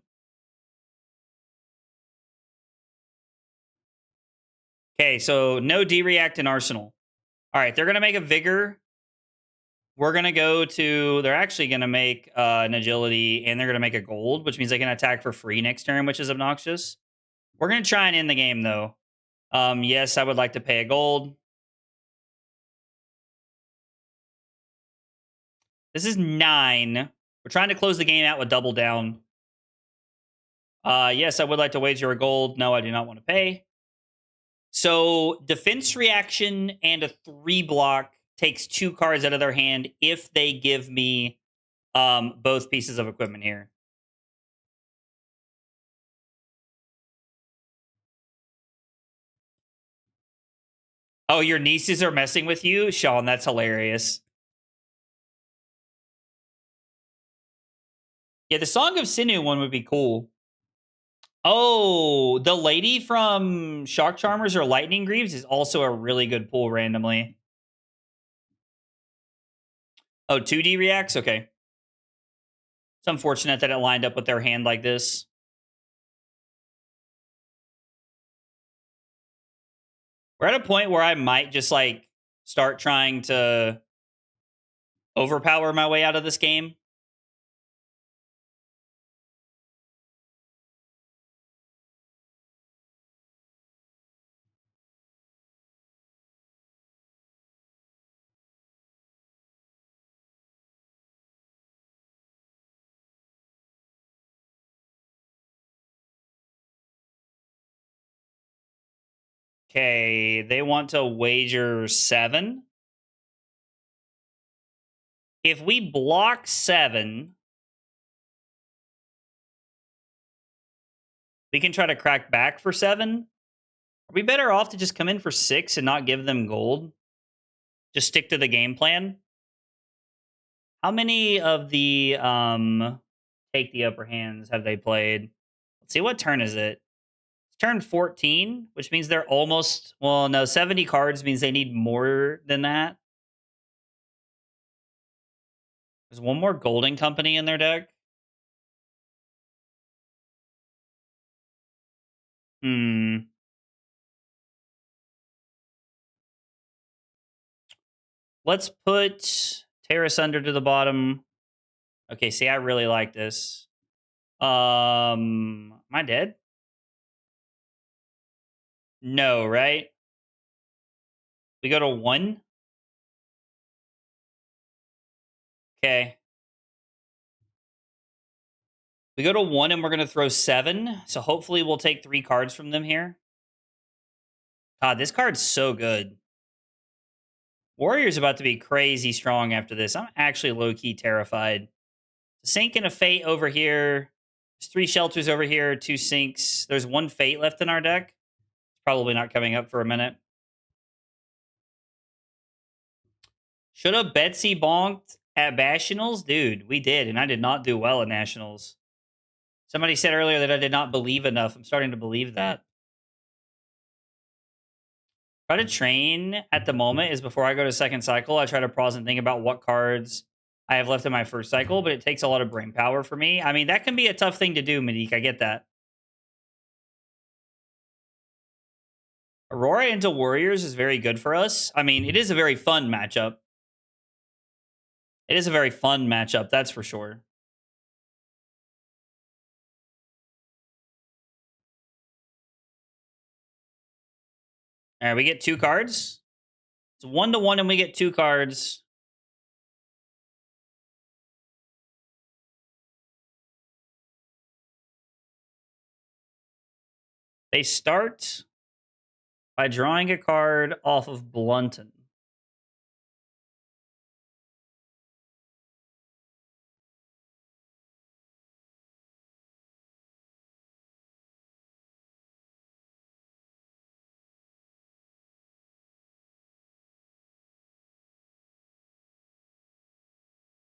Okay, so no D-React in Arsenal. All right, they're going to make a Vigor. We're going to go to... They're actually going to make an Agility, and they're going to make a Gold, which means they can attack for free next turn, which is obnoxious. We're going to try and end the game, though. Yes, I would like to pay a Gold. This is 9. We're trying to close the game out with Double Down. Yes, I would like to wager a Gold. No, I do not want to pay. So defense reaction and a 3 block takes 2 cards out of their hand if they give me both pieces of equipment here. Oh, your nieces are messing with you? Sean, that's hilarious. Yeah, the Song of Sinu one would be cool. Oh, the lady from Shock Charmers or Lightning Greaves is also a really good pull randomly. Oh, 2D reacts? Okay. It's unfortunate that it lined up with their hand like this. We're at a point where I might just like start trying to overpower my way out of this game. Okay, they want to wager 7. If we block 7, we can try to crack back for 7. Are we better off to just come in for 6 and not give them gold? Just stick to the game plan? How many of the take the upper hands have they played? Let's see, what turn is it? It's turn 14, which means they're almost... Well, no, 70 cards means they need more than that. There's one more Golden Company in their deck. Let's put Terrace Under to the bottom. Okay, see, I really like this. Am I dead? No, right? We go to 1. Okay. We go to 1 and we're going to throw 7. So hopefully we'll take 3 cards from them here. God, this card's so good. Warrior's about to be crazy strong after this. I'm actually low-key terrified. Sink and a Fate over here. There's 3 shelters over here, 2 sinks. There's 1 Fate left in our deck. It's probably not coming up for a minute. Should have Betsy bonked at Nationals? Dude, we did, and I did not do well at Nationals. Somebody said earlier that I did not believe enough. I'm starting to believe that. Try to train at the moment is before I go to second cycle. I try to pause and think about what cards I have left in my first cycle, but it takes a lot of brain power for me. I mean, that can be a tough thing to do, Monique. I get that. Aurora into Warriors is very good for us. I mean, it is a very fun matchup. It is a very fun matchup, that's for sure. All right, we get 2 cards. It's 1-1 and we get 2 cards. They start by drawing a card off of Blunton.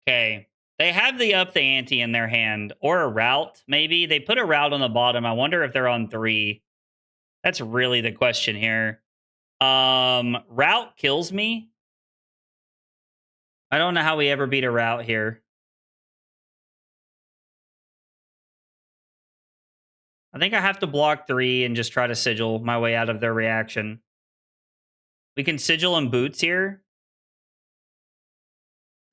Okay. They have the up the ante in their hand or a route, maybe. They put a route on the bottom. I wonder if they're on 3. That's really the question here. Route kills me. I don't know how we ever beat a route here. I think I have to block 3 and just try to sigil my way out of their reaction. We can sigil and boots here.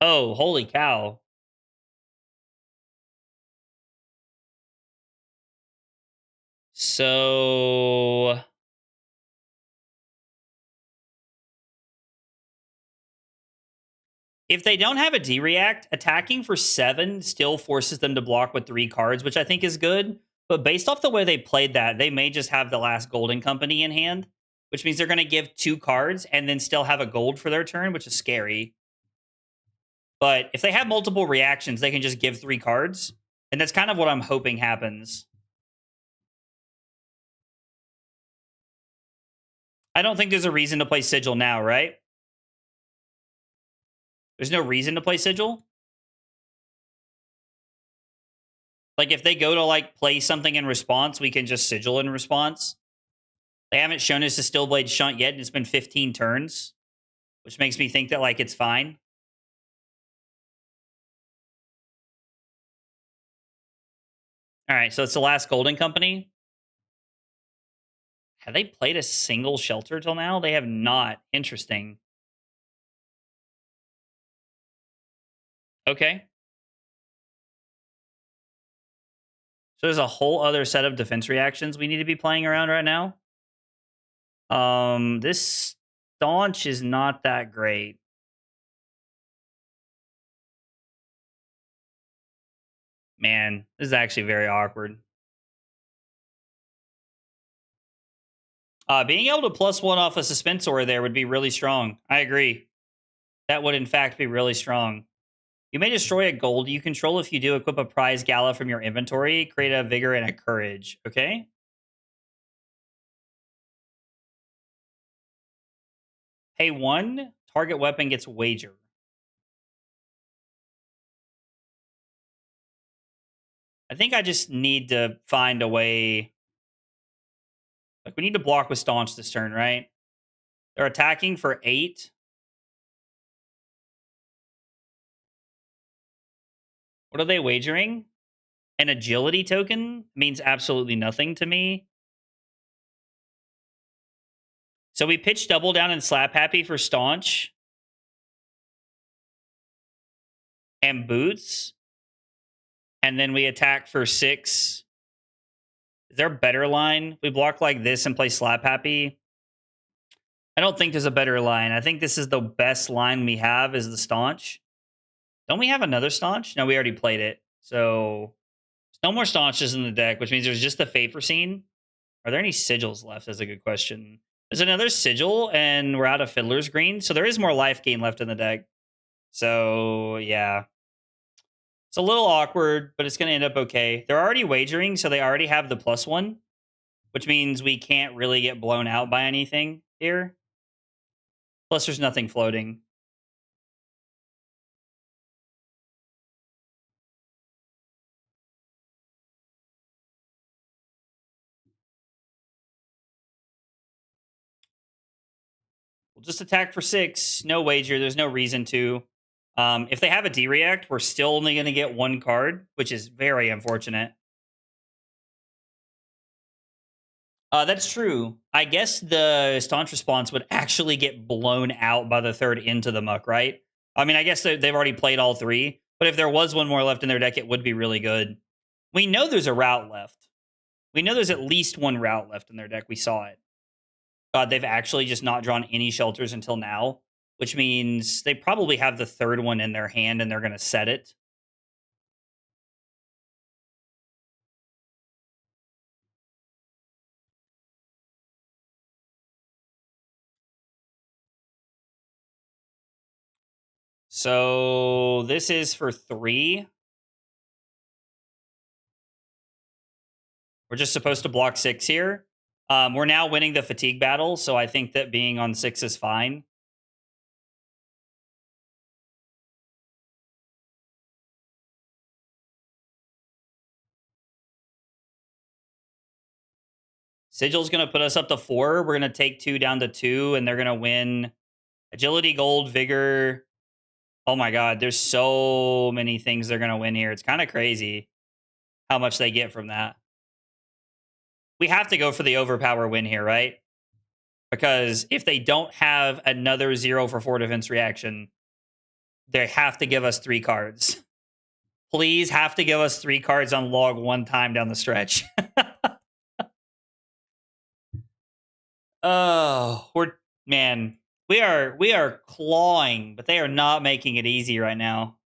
Oh, holy cow. So if they don't have a D-react, attacking for 7 still forces them to block with 3 cards, which I think is good. But based off the way they played that, they may just have the last Golden Company in hand, which means they're going to give 2 cards and then still have a gold for their turn, which is scary. But if they have multiple reactions, they can just give 3 cards. And that's kind of what I'm hoping happens. I don't think there's a reason to play Sigil now, right? There's no reason to play Sigil. Like, if they go to, like, play something in response, we can just Sigil in response. They haven't shown us a Stillblade Shunt yet, and it's been 15 turns, which makes me think that, like, it's fine. All right, so it's the last Golden Company. Have they played a single Shelter till now? They have not. Interesting. Okay. So there's a whole other set of defense reactions we need to be playing around right now. This Staunch is not that great. Man, this is actually very awkward. Being able to +1 off a Suspensor there would be really strong. I agree. That would, in fact, be really strong. You may destroy a gold you control. If you do, equip a prize gala from your inventory. Create a vigor and a courage. Okay? Pay 1. Target weapon gets wager. I think I just need to find a way. Like, we need to block with Staunch this turn, right? They're attacking for 8. What are they wagering? An agility token means absolutely nothing to me. So we pitch double down and slap happy for Staunch. And boots. And then we attack for 6. Is there a better line? We block like this and play slap happy. I don't think there's a better line. I think this is the best line we have is the Staunch. Don't we have another Staunch? No, we already played it. So there's no more Staunches in the deck, which means there's just the Favor Scene. Are there any sigils left? That's a good question. There's another sigil, and we're out of Fiddler's Green. So there is more life gain left in the deck. So, yeah. It's a little awkward, but it's going to end up okay. They're already wagering, so they already have the +1, which means we can't really get blown out by anything here. Plus, there's nothing floating. We'll just attack for 6. No wager. There's no reason to. If they have a D-React, we're still only going to get 1 card, which is very unfortunate. That's true. I guess the Staunch Response would actually get blown out by the 3rd into the muck, right? I mean, I guess they've already played all 3, but if there was 1 more left in their deck, it would be really good. We know there's a route left. We know there's at least 1 route left in their deck. We saw it. God, they've actually just not drawn any shelters until now, which means they probably have the 3rd one in their hand and they're going to set it. So this is for 3. We're just supposed to block 6 here. We're now winning the fatigue battle, so I think that being on 6 is fine. Sigil's going to put us up to 4. We're going to take 2 down to 2, and they're going to win agility, gold, vigor. Oh my god, there's so many things they're going to win here. It's kind of crazy how much they get from that. We have to go for the overpower win here, right? Because if they don't have another 0 for 4 defense reaction, they have to give us 3 cards. Please have to give us 3 cards on log 1 time down the stretch. Oh, we are clawing, but they are not making it easy right now.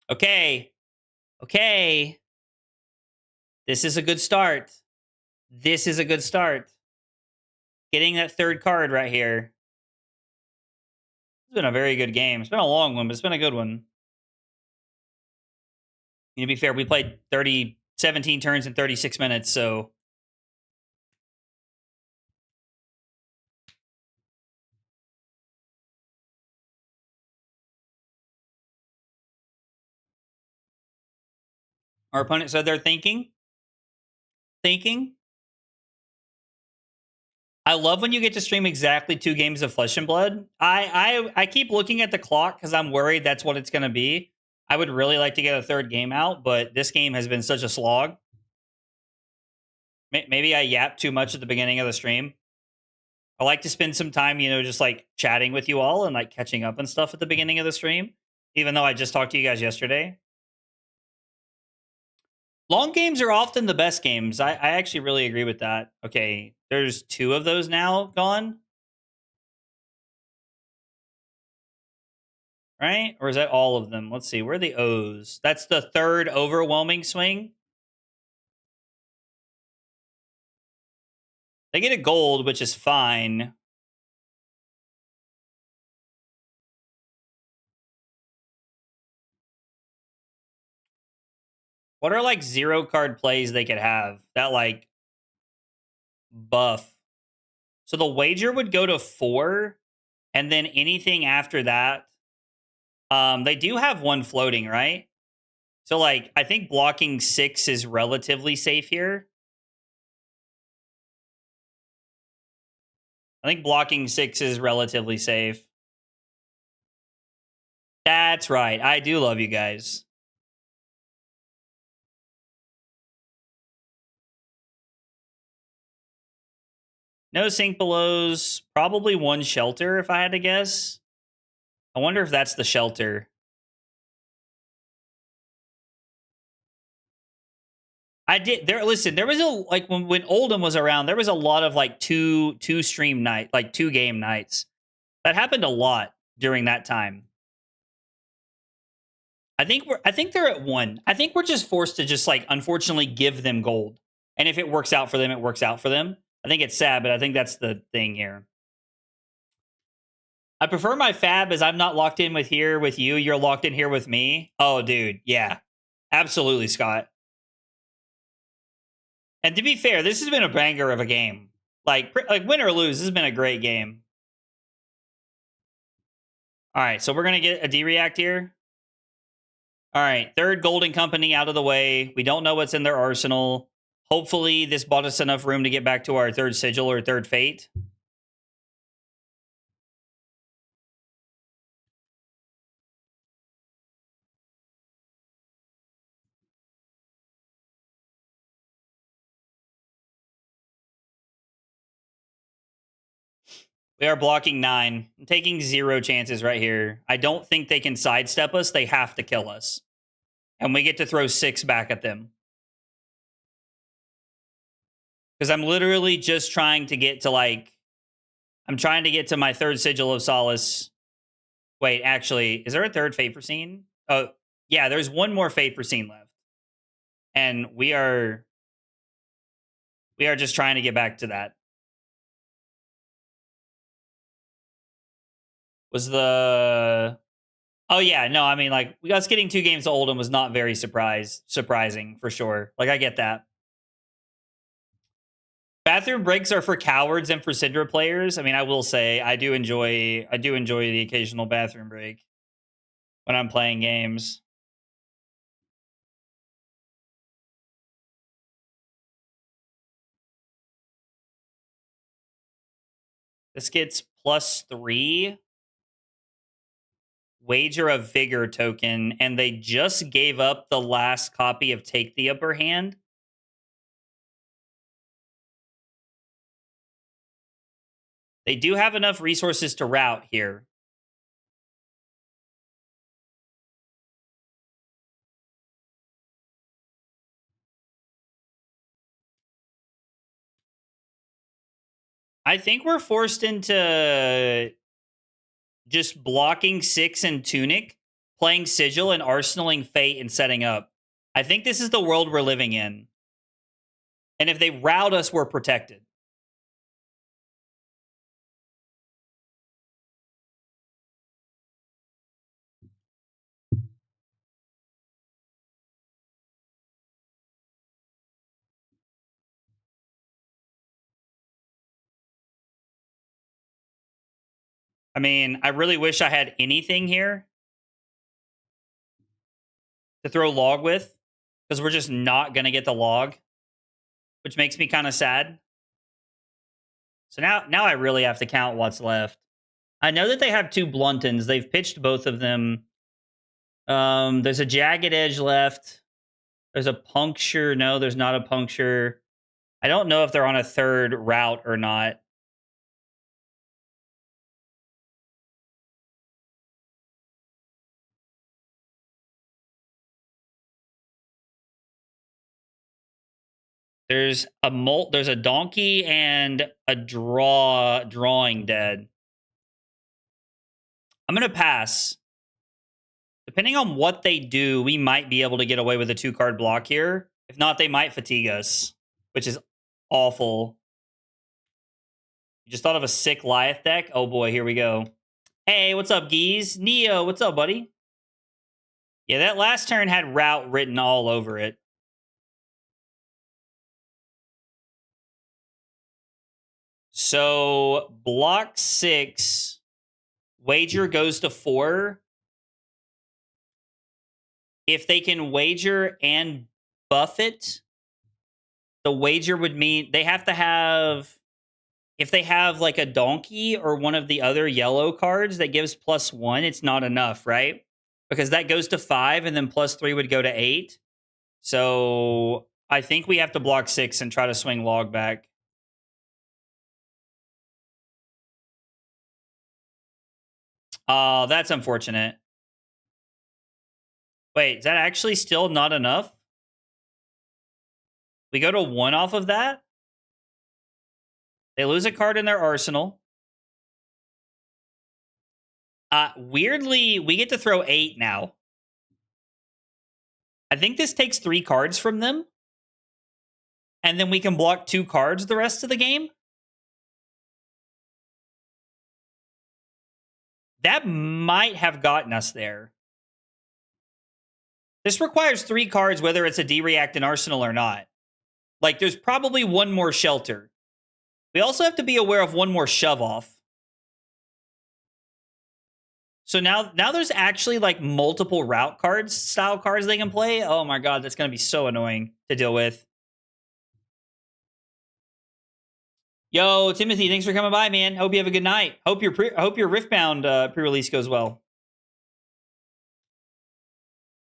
Okay. Okay. This is a good start. This is a good start. Getting that 3rd card right here. It's been a very good game. It's been a long one, but it's been a good one. To be fair, we played 17 turns in 36 minutes, so our opponent said they're thinking. I love when you get to stream exactly 2 games of Flesh and Blood. I keep looking at the clock because I'm worried that's what it's going to be. I would really like to get a 3rd game out, but this game has been such a slog. Maybe I yapped too much at the beginning of the stream. I like to spend some time, just like chatting with you all and like catching up and stuff at the beginning of the stream, even though I just talked to you guys yesterday. Long games are often the best games. I actually really agree with that. Okay, there's 2 of those now gone. Right? Or is that all of them? Let's see. Where are the O's? That's the 3rd overwhelming swing. They get a gold, which is fine. What are like 0 card plays they could have that like buff? So the wager would go to 4, and then anything after that. They do have 1 floating, right? So like I think blocking 6 is relatively safe here. I think blocking 6 is relatively safe. That's right. I do love you guys. No sink belows. Probably 1 shelter if I had to guess. I wonder if that's the shelter. I did there. Listen, there was a like when Oldham was around, there was a lot of like two stream night, like 2 game nights. That happened a lot during that time. I think they're at 1. I think we're just forced to just like unfortunately give them gold. And if it works out for them, it works out for them. I think it's sad, but I think that's the thing here. I prefer my fab as I'm not locked in with you. You're locked in here with me. Oh, dude. Yeah. Absolutely, Scott. And to be fair, this has been a banger of a game. Like win or lose, this has been a great game. All right, so we're going to get a D-React here. All right, 3rd Golden Company out of the way. We don't know what's in their arsenal. Hopefully this bought us enough room to get back to our third sigil or third fate. We are blocking 9. I'm taking 0 chances right here. I don't think they can sidestep us. They have to kill us. And we get to throw 6 back at them. Because I'm literally just trying to get to, like... I'm trying to get to my third Sigil of Solace. Wait, actually, is there a third Fate for Scene? Oh, yeah, there's one more Fate for Scene left. And we are just trying to get back to that. Was the... Oh, yeah, no, I mean, like, us getting 2 games to Oldham was not very surprising, for sure. Like, I get that. Bathroom breaks are for cowards and for Syndra players. I mean, I will say, I do enjoy the occasional bathroom break when I'm playing games. This gets +3. Wager a Vigor token, and they just gave up the last copy of Take the Upper Hand. They do have enough resources to route here. I think we're forced into just blocking 6 and Tunic, playing Sigil and arsenaling Fate and setting up. I think this is the world we're living in. And if they rout us, we're protected. I mean, I really wish I had anything here to throw log with, because we're just not going to get the log, which makes me kind of sad. So now I really have to count what's left. I know that they have 2 Bluntons. They've pitched both of them. There's a Jagged Edge left. There's a Puncture. No, there's not a Puncture. I don't know if they're on a third route or not. There's a Donkey and a Drawing Dead. I'm going to pass. Depending on what they do, we might be able to get away with a 2-card block here. If not, they might fatigue us, which is awful. You just thought of a sick Lyeth deck? Oh boy, here we go. Hey, what's up, Geese? Neo, what's up, buddy? Yeah, that last turn had route written all over it. So, block 6. Wager goes to 4. If they can wager and buff it, the wager would mean they have to have... If they have like a Donkey or one of the other yellow cards that gives +1, it's not enough, right? Because that goes to 5 and then +3 would go to 8. So I think we have to block 6 and try to swing log back. Oh, that's unfortunate. Wait, is that actually still not enough? We go to 1 off of that? They lose a card in their arsenal. Weirdly, we get to throw 8 now. I think this takes 3 cards from them. And then we can block 2 cards the rest of the game. That might have gotten us there. This requires 3 cards, whether it's a D-React in Arsenal or not. Like, there's probably 1 more Shelter. We also have to be aware of 1 more Shove Off. So now there's actually, like, multiple route cards, style cards they can play. Oh my god, that's going to be so annoying to deal with. Yo, Timothy, thanks for coming by, man. Hope you have a good night. Hope your Riftbound pre-release goes well.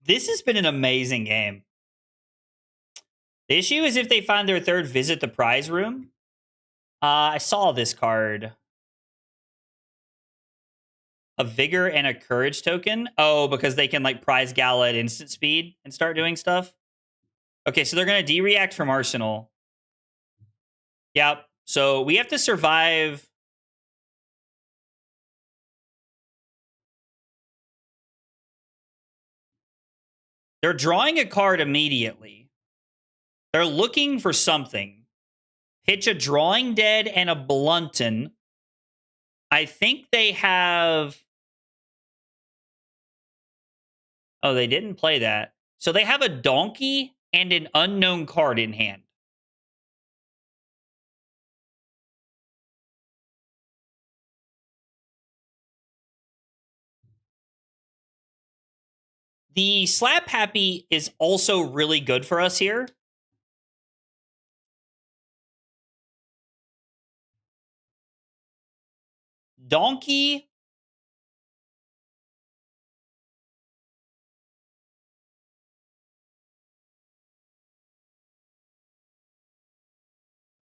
This has been an amazing game. The issue is if they find their third visit the prize room. I saw this card. A vigor and a courage token. Oh, because they can like prize gala at instant speed and start doing stuff. Okay, so they're gonna de-react from Arsenal. Yep. So we have to survive. They're drawing a card immediately. They're looking for something. Pitch a Drawing Dead and a Blunton. I think they have... Oh, they didn't play that. So they have a Donkey and an unknown card in hand. The Slap Happy is also really good for us here. Donkey.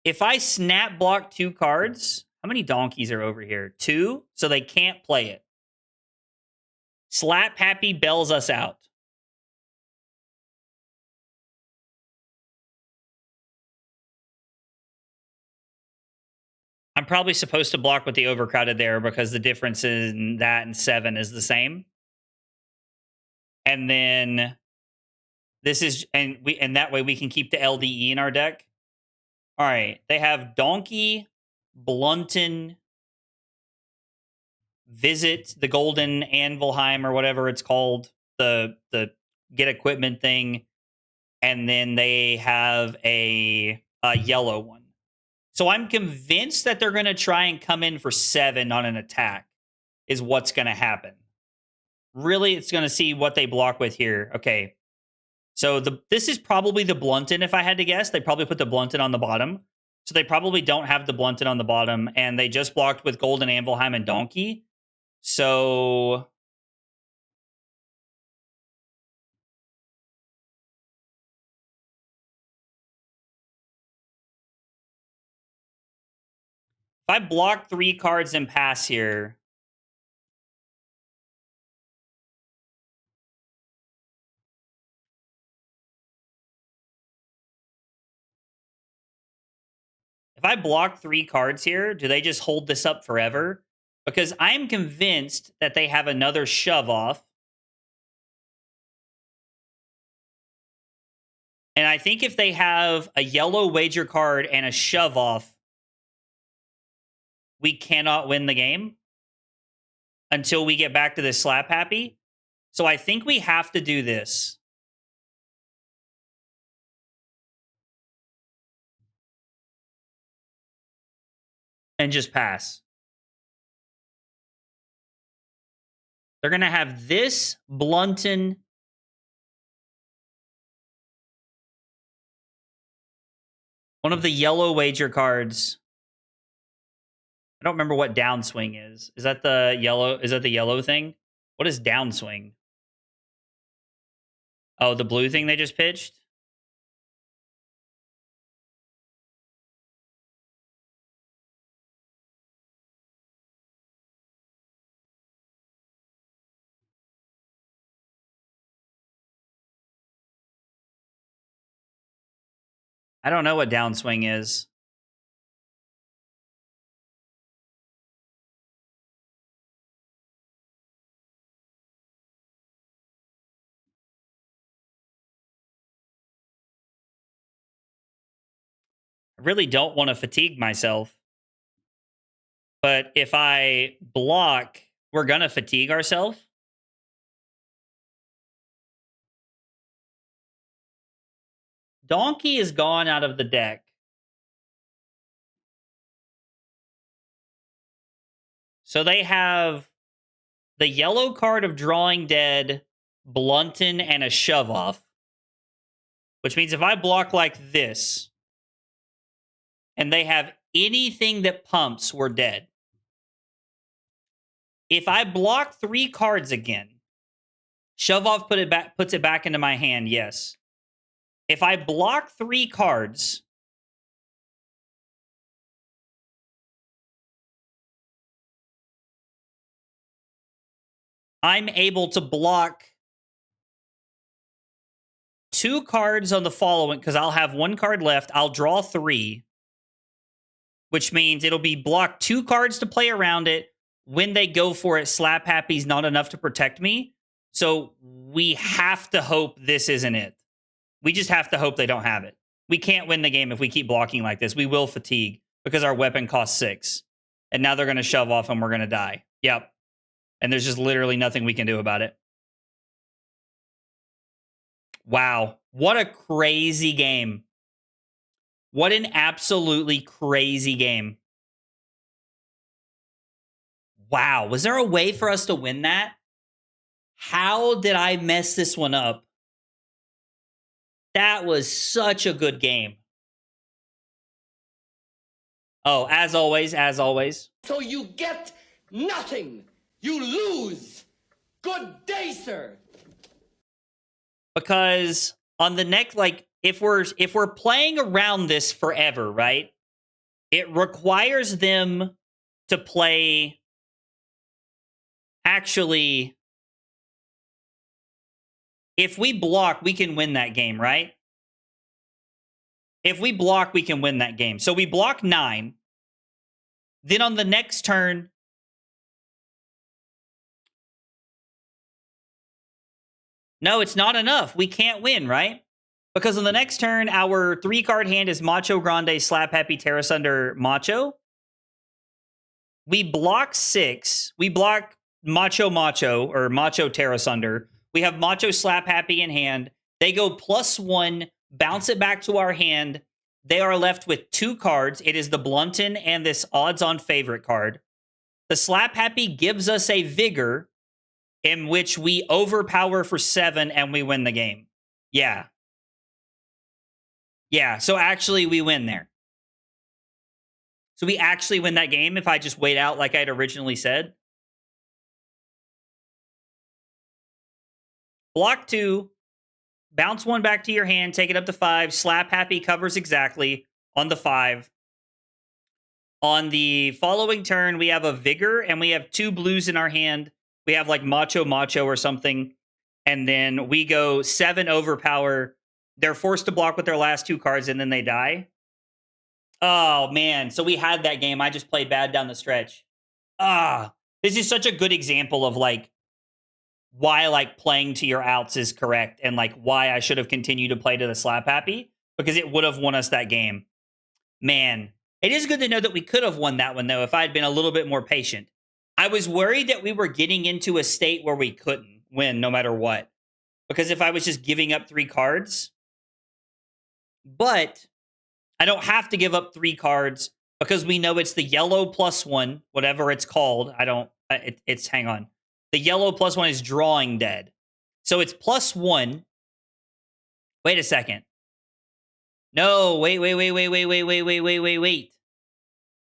If I snap block 2 cards, how many donkeys are over here? 2, so they can't play it. Slap Happy bails us out. I'm probably supposed to block with the overcrowded there because the difference in that and 7 is the same. And then this is, and that way we can keep the LDE in our deck. All right, they have Donkey, Blunton, Visit, the Golden Anvilheim or whatever it's called, the get equipment thing, and then they have a yellow one. So I'm convinced that they're going to try and come in for 7 on an attack is what's going to happen. Really, it's going to see what they block with here. Okay. So this is probably the Blunton, if I had to guess. They probably put the Blunton on the bottom. So they probably don't have the Blunton on the bottom, and they just blocked with Golden Anvilheim and Donkey. So... if I block 3 cards and pass here... if I block 3 cards here, do they just hold this up forever? Because I'm convinced that they have another shove off. And I think if they have a yellow wager card and a shove off, we cannot win the game until we get back to this Slap Happy. So I think we have to do this. And just pass. They're going to have this Blunton. One of the yellow wager cards. I don't remember what downswing is. Is that the yellow? Is that the yellow thing? What is downswing? Oh, the blue thing they just pitched? I don't know what downswing is. I really don't want to fatigue myself. But if I block, we're going to fatigue ourselves. Donkey is gone out of the deck. So they have the yellow card of Drawing Dead, Blunton, and a shove off. Which means if I block like this, and they have anything that pumps, we're dead. If I block 3 cards again, shove off puts it back into my hand, yes. If I block 3 cards, I'm able to block 2 cards on the following, because I'll have 1 card left. I'll draw 3, which means it'll be block 2 cards to play around it. When they go for it, Slap Happy's not enough to protect me. So we have to hope this isn't it. We just have to hope they don't have it. We can't win the game if we keep blocking like this. We will fatigue because our weapon costs 6. And now they're going to shove off and we're going to die. Yep. And there's just literally nothing we can do about it. Wow. What a crazy game. What an absolutely crazy game. Wow. Was there a way for us to win that? How did I mess this one up? That was such a good game. Oh, as always, as always. So you get nothing. You lose. Good day, sir. Because on the next, like, if we're playing around this forever, right? It requires them to play. Actually, if we block, we can win that game, right? If we block, we can win that game. So we block 9. Then on the next turn, no, it's not enough. We can't win, right? Because on the next turn, our 3-card hand is Macho Grande, Slap Happy, Terra Sunder, Macho. We block 6. We block Macho or Macho Terra Sunder. We have Macho Slap Happy in hand. They go +1, bounce it back to our hand. They are left with 2 cards. It is the Blunton and this odds-on favorite card. The Slap Happy gives us a Vigor, in which we overpower for 7 and we win the game. Yeah. Yeah, so actually we win there. So we actually win that game if I just wait out like I'd originally said. Block 2, bounce 1 back to your hand, take it up to 5. Slap Happy covers exactly on the 5. On the following turn, we have a Vigor, and we have 2 blues in our hand. We have like Macho or something. And then we go 7 overpower. They're forced to block with their last 2 cards, and then they die. Oh, man. So we had that game. I just played bad down the stretch. This is such a good example of like why like playing to your outs is correct and like why I should have continued to play to the Slap Happy, because it would have won us that game. Man, it is good to know that we could have won that one, though, if I had been a little bit more patient. I was worried that we were getting into a state where we couldn't win no matter what, because if I was just giving up 3 cards, but I don't have to give up 3 cards because we know it's the yellow +1, whatever it's called. It's hang on. The yellow +1 is Drawing Dead. So it's +1. Wait a second. No, wait.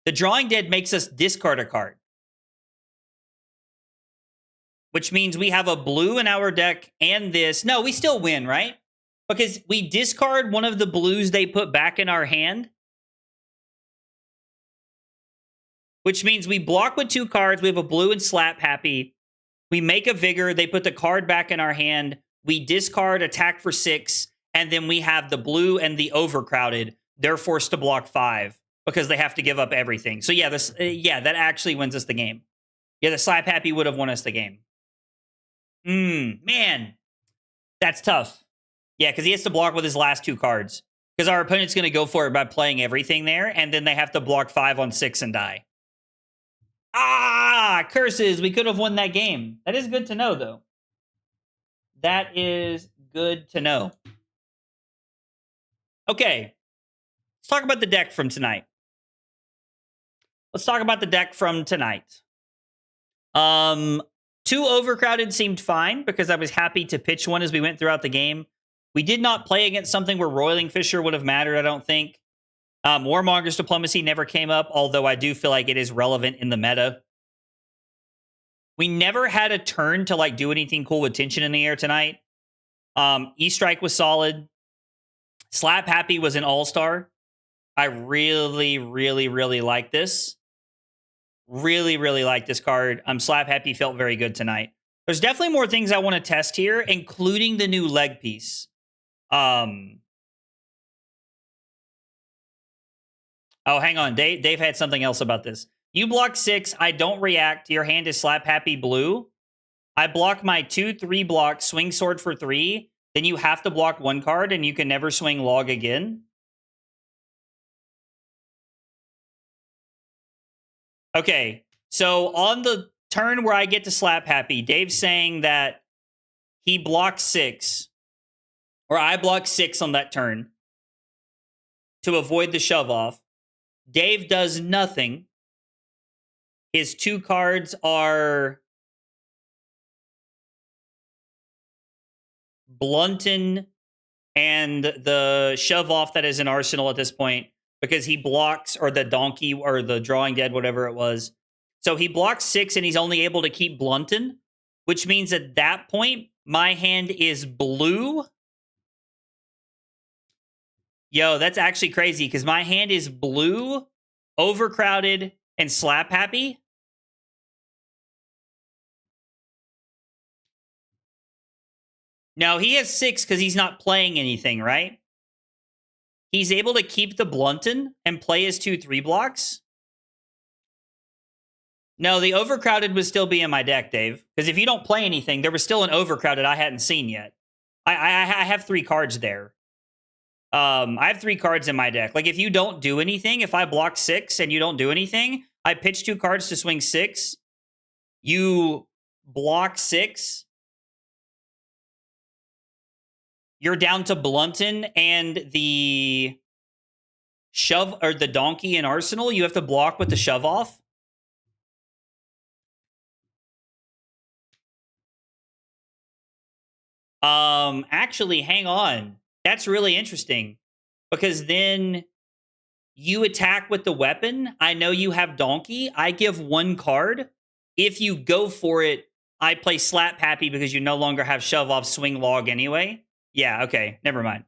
The Drawing Dead makes us discard a card, which means we have a blue in our deck and this. No, we still win, right? Because we discard one of the blues they put back in our hand, which means we block with 2 cards. We have a blue and Slap Happy. We make a Vigor. They put the card back in our hand. We discard, attack for 6, and then we have the blue and the Overcrowded. They're forced to block 5 because they have to give up everything. So yeah, that actually wins us the game. Yeah, the Slap Happy would have won us the game. Man, that's tough. Yeah, because he has to block with his last 2 cards. Because our opponent's going to go for it by playing everything there, and then they have to block 5 on 6 and die. Curses. We could have won that game. That is good to know, though. That is good to know. Okay. Let's talk about the deck from tonight. 2 Overcrowded seemed fine because I was happy to pitch one as we went throughout the game. We did not play against something where Roiling Fissure would have mattered, I don't think. Warmonger's Diplomacy never came up, although I do feel like it is relevant in the meta. We never had a turn to like do anything cool with Tension in the Air tonight. E-Strike was solid. Slap Happy was an all-star. I really, really, really like this. Really, really like this card. Slap Happy felt very good tonight. There's definitely more things I want to test here, including the new leg piece. Oh, hang on. Dave had something else about this. You block 6. I don't react. Your hand is Slap Happy blue. I block my 2/3 block, swing sword for 3. Then you have to block 1 card, and you can never swing log again. Okay, so on the turn where I get to Slap Happy, Dave's saying that he blocks 6, or I block 6 on that turn to avoid the shove off. Dave does nothing. His 2 cards are Blunton and the shove off that is an arsenal at this point, because he blocks, or the donkey, or the drawing dead, whatever it was. So he blocks 6 and he's only able to keep Blunton, which means at that point, my hand is blue. Yo, that's actually crazy, because my hand is blue, overcrowded, and Slap Happy. Now, he has 6 because he's not playing anything, right? He's able to keep the Blunton and play his 2/3 blocks. No, the overcrowded would still be in my deck, Dave. Because if you don't play anything, there was still an overcrowded I hadn't seen yet. I have 3 cards there. I have 3 cards in my deck. Like, if you don't do anything, if I block 6 and you don't do anything, I pitch 2 cards to swing 6. You block 6. You're down to Blunton and the shove, or the donkey and arsenal. You have to block with the shove off. Actually, hang on. That's really interesting, because then you attack with the weapon. I know you have donkey. I give 1 card. If you go for it, I play Slap Happy because you no longer have shove off, swing log anyway. Yeah, okay, never mind.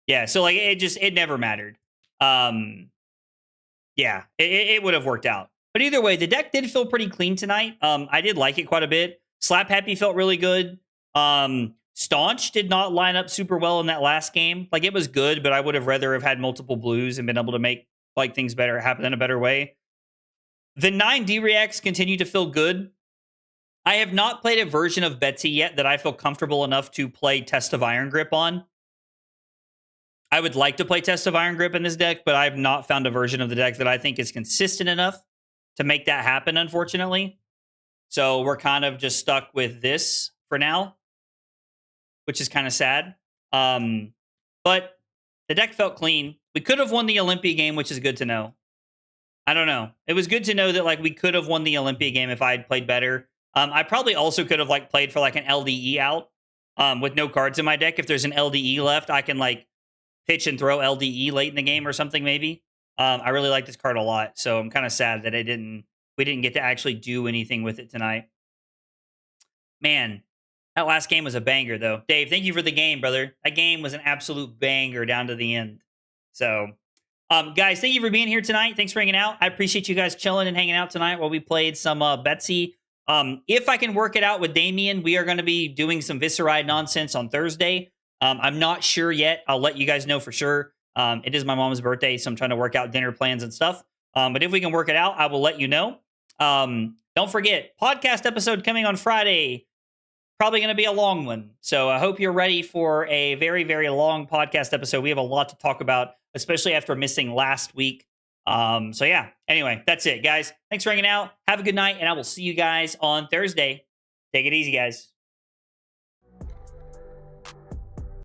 Yeah, so like it never mattered. Yeah, it would have worked out. But either way, the deck did feel pretty clean tonight. I did like it quite a bit. Slap Happy felt really good. Staunch did not line up super well in that last game. Like, it was good, but I would have rather have had multiple blues and been able to make like things better happen in a better way. The 9 D-Reacts continue to feel good. I have not played a version of Betsy yet that I feel comfortable enough to play Test of Iron Grip on. I would like to play Test of Iron Grip in this deck, but I've not found a version of the deck that I think is consistent enough to make that happen, unfortunately. So we're kind of just stuck with this for now, which is kind of sad. But the deck felt clean. We could have won the Olympia game, which is good to know. I don't know. It was good to know that like we could have won the Olympia game if I had played better. I probably also could have like played for like an LDE out with no cards in my deck. If there's an LDE left, I can like pitch and throw LDE late in the game or something maybe. I really like this card a lot, so I'm kind of sad that we didn't get to actually do anything with it tonight. Man, that last game was a banger though. Dave, thank you for the game, brother. That game was an absolute banger down to the end. So, guys, thank you for being here tonight. Thanks for hanging out. I appreciate you guys chilling and hanging out tonight while we played some Betsy. If I can work it out with Damien, we are going to be doing some Visceride nonsense on Thursday. I'm not sure yet. I'll let you guys know for sure. It is my mom's birthday, so I'm trying to work out dinner plans and stuff. But if we can work it out, I will let you know. Don't forget, podcast episode coming on Friday. Probably going to be a long one. So I hope you're ready for a very, very long podcast episode. We have a lot to talk about, especially after missing last week. So yeah, anyway, that's it, guys. Thanks for hanging out. Have a good night, and I will see you guys on Thursday. Take it easy, guys.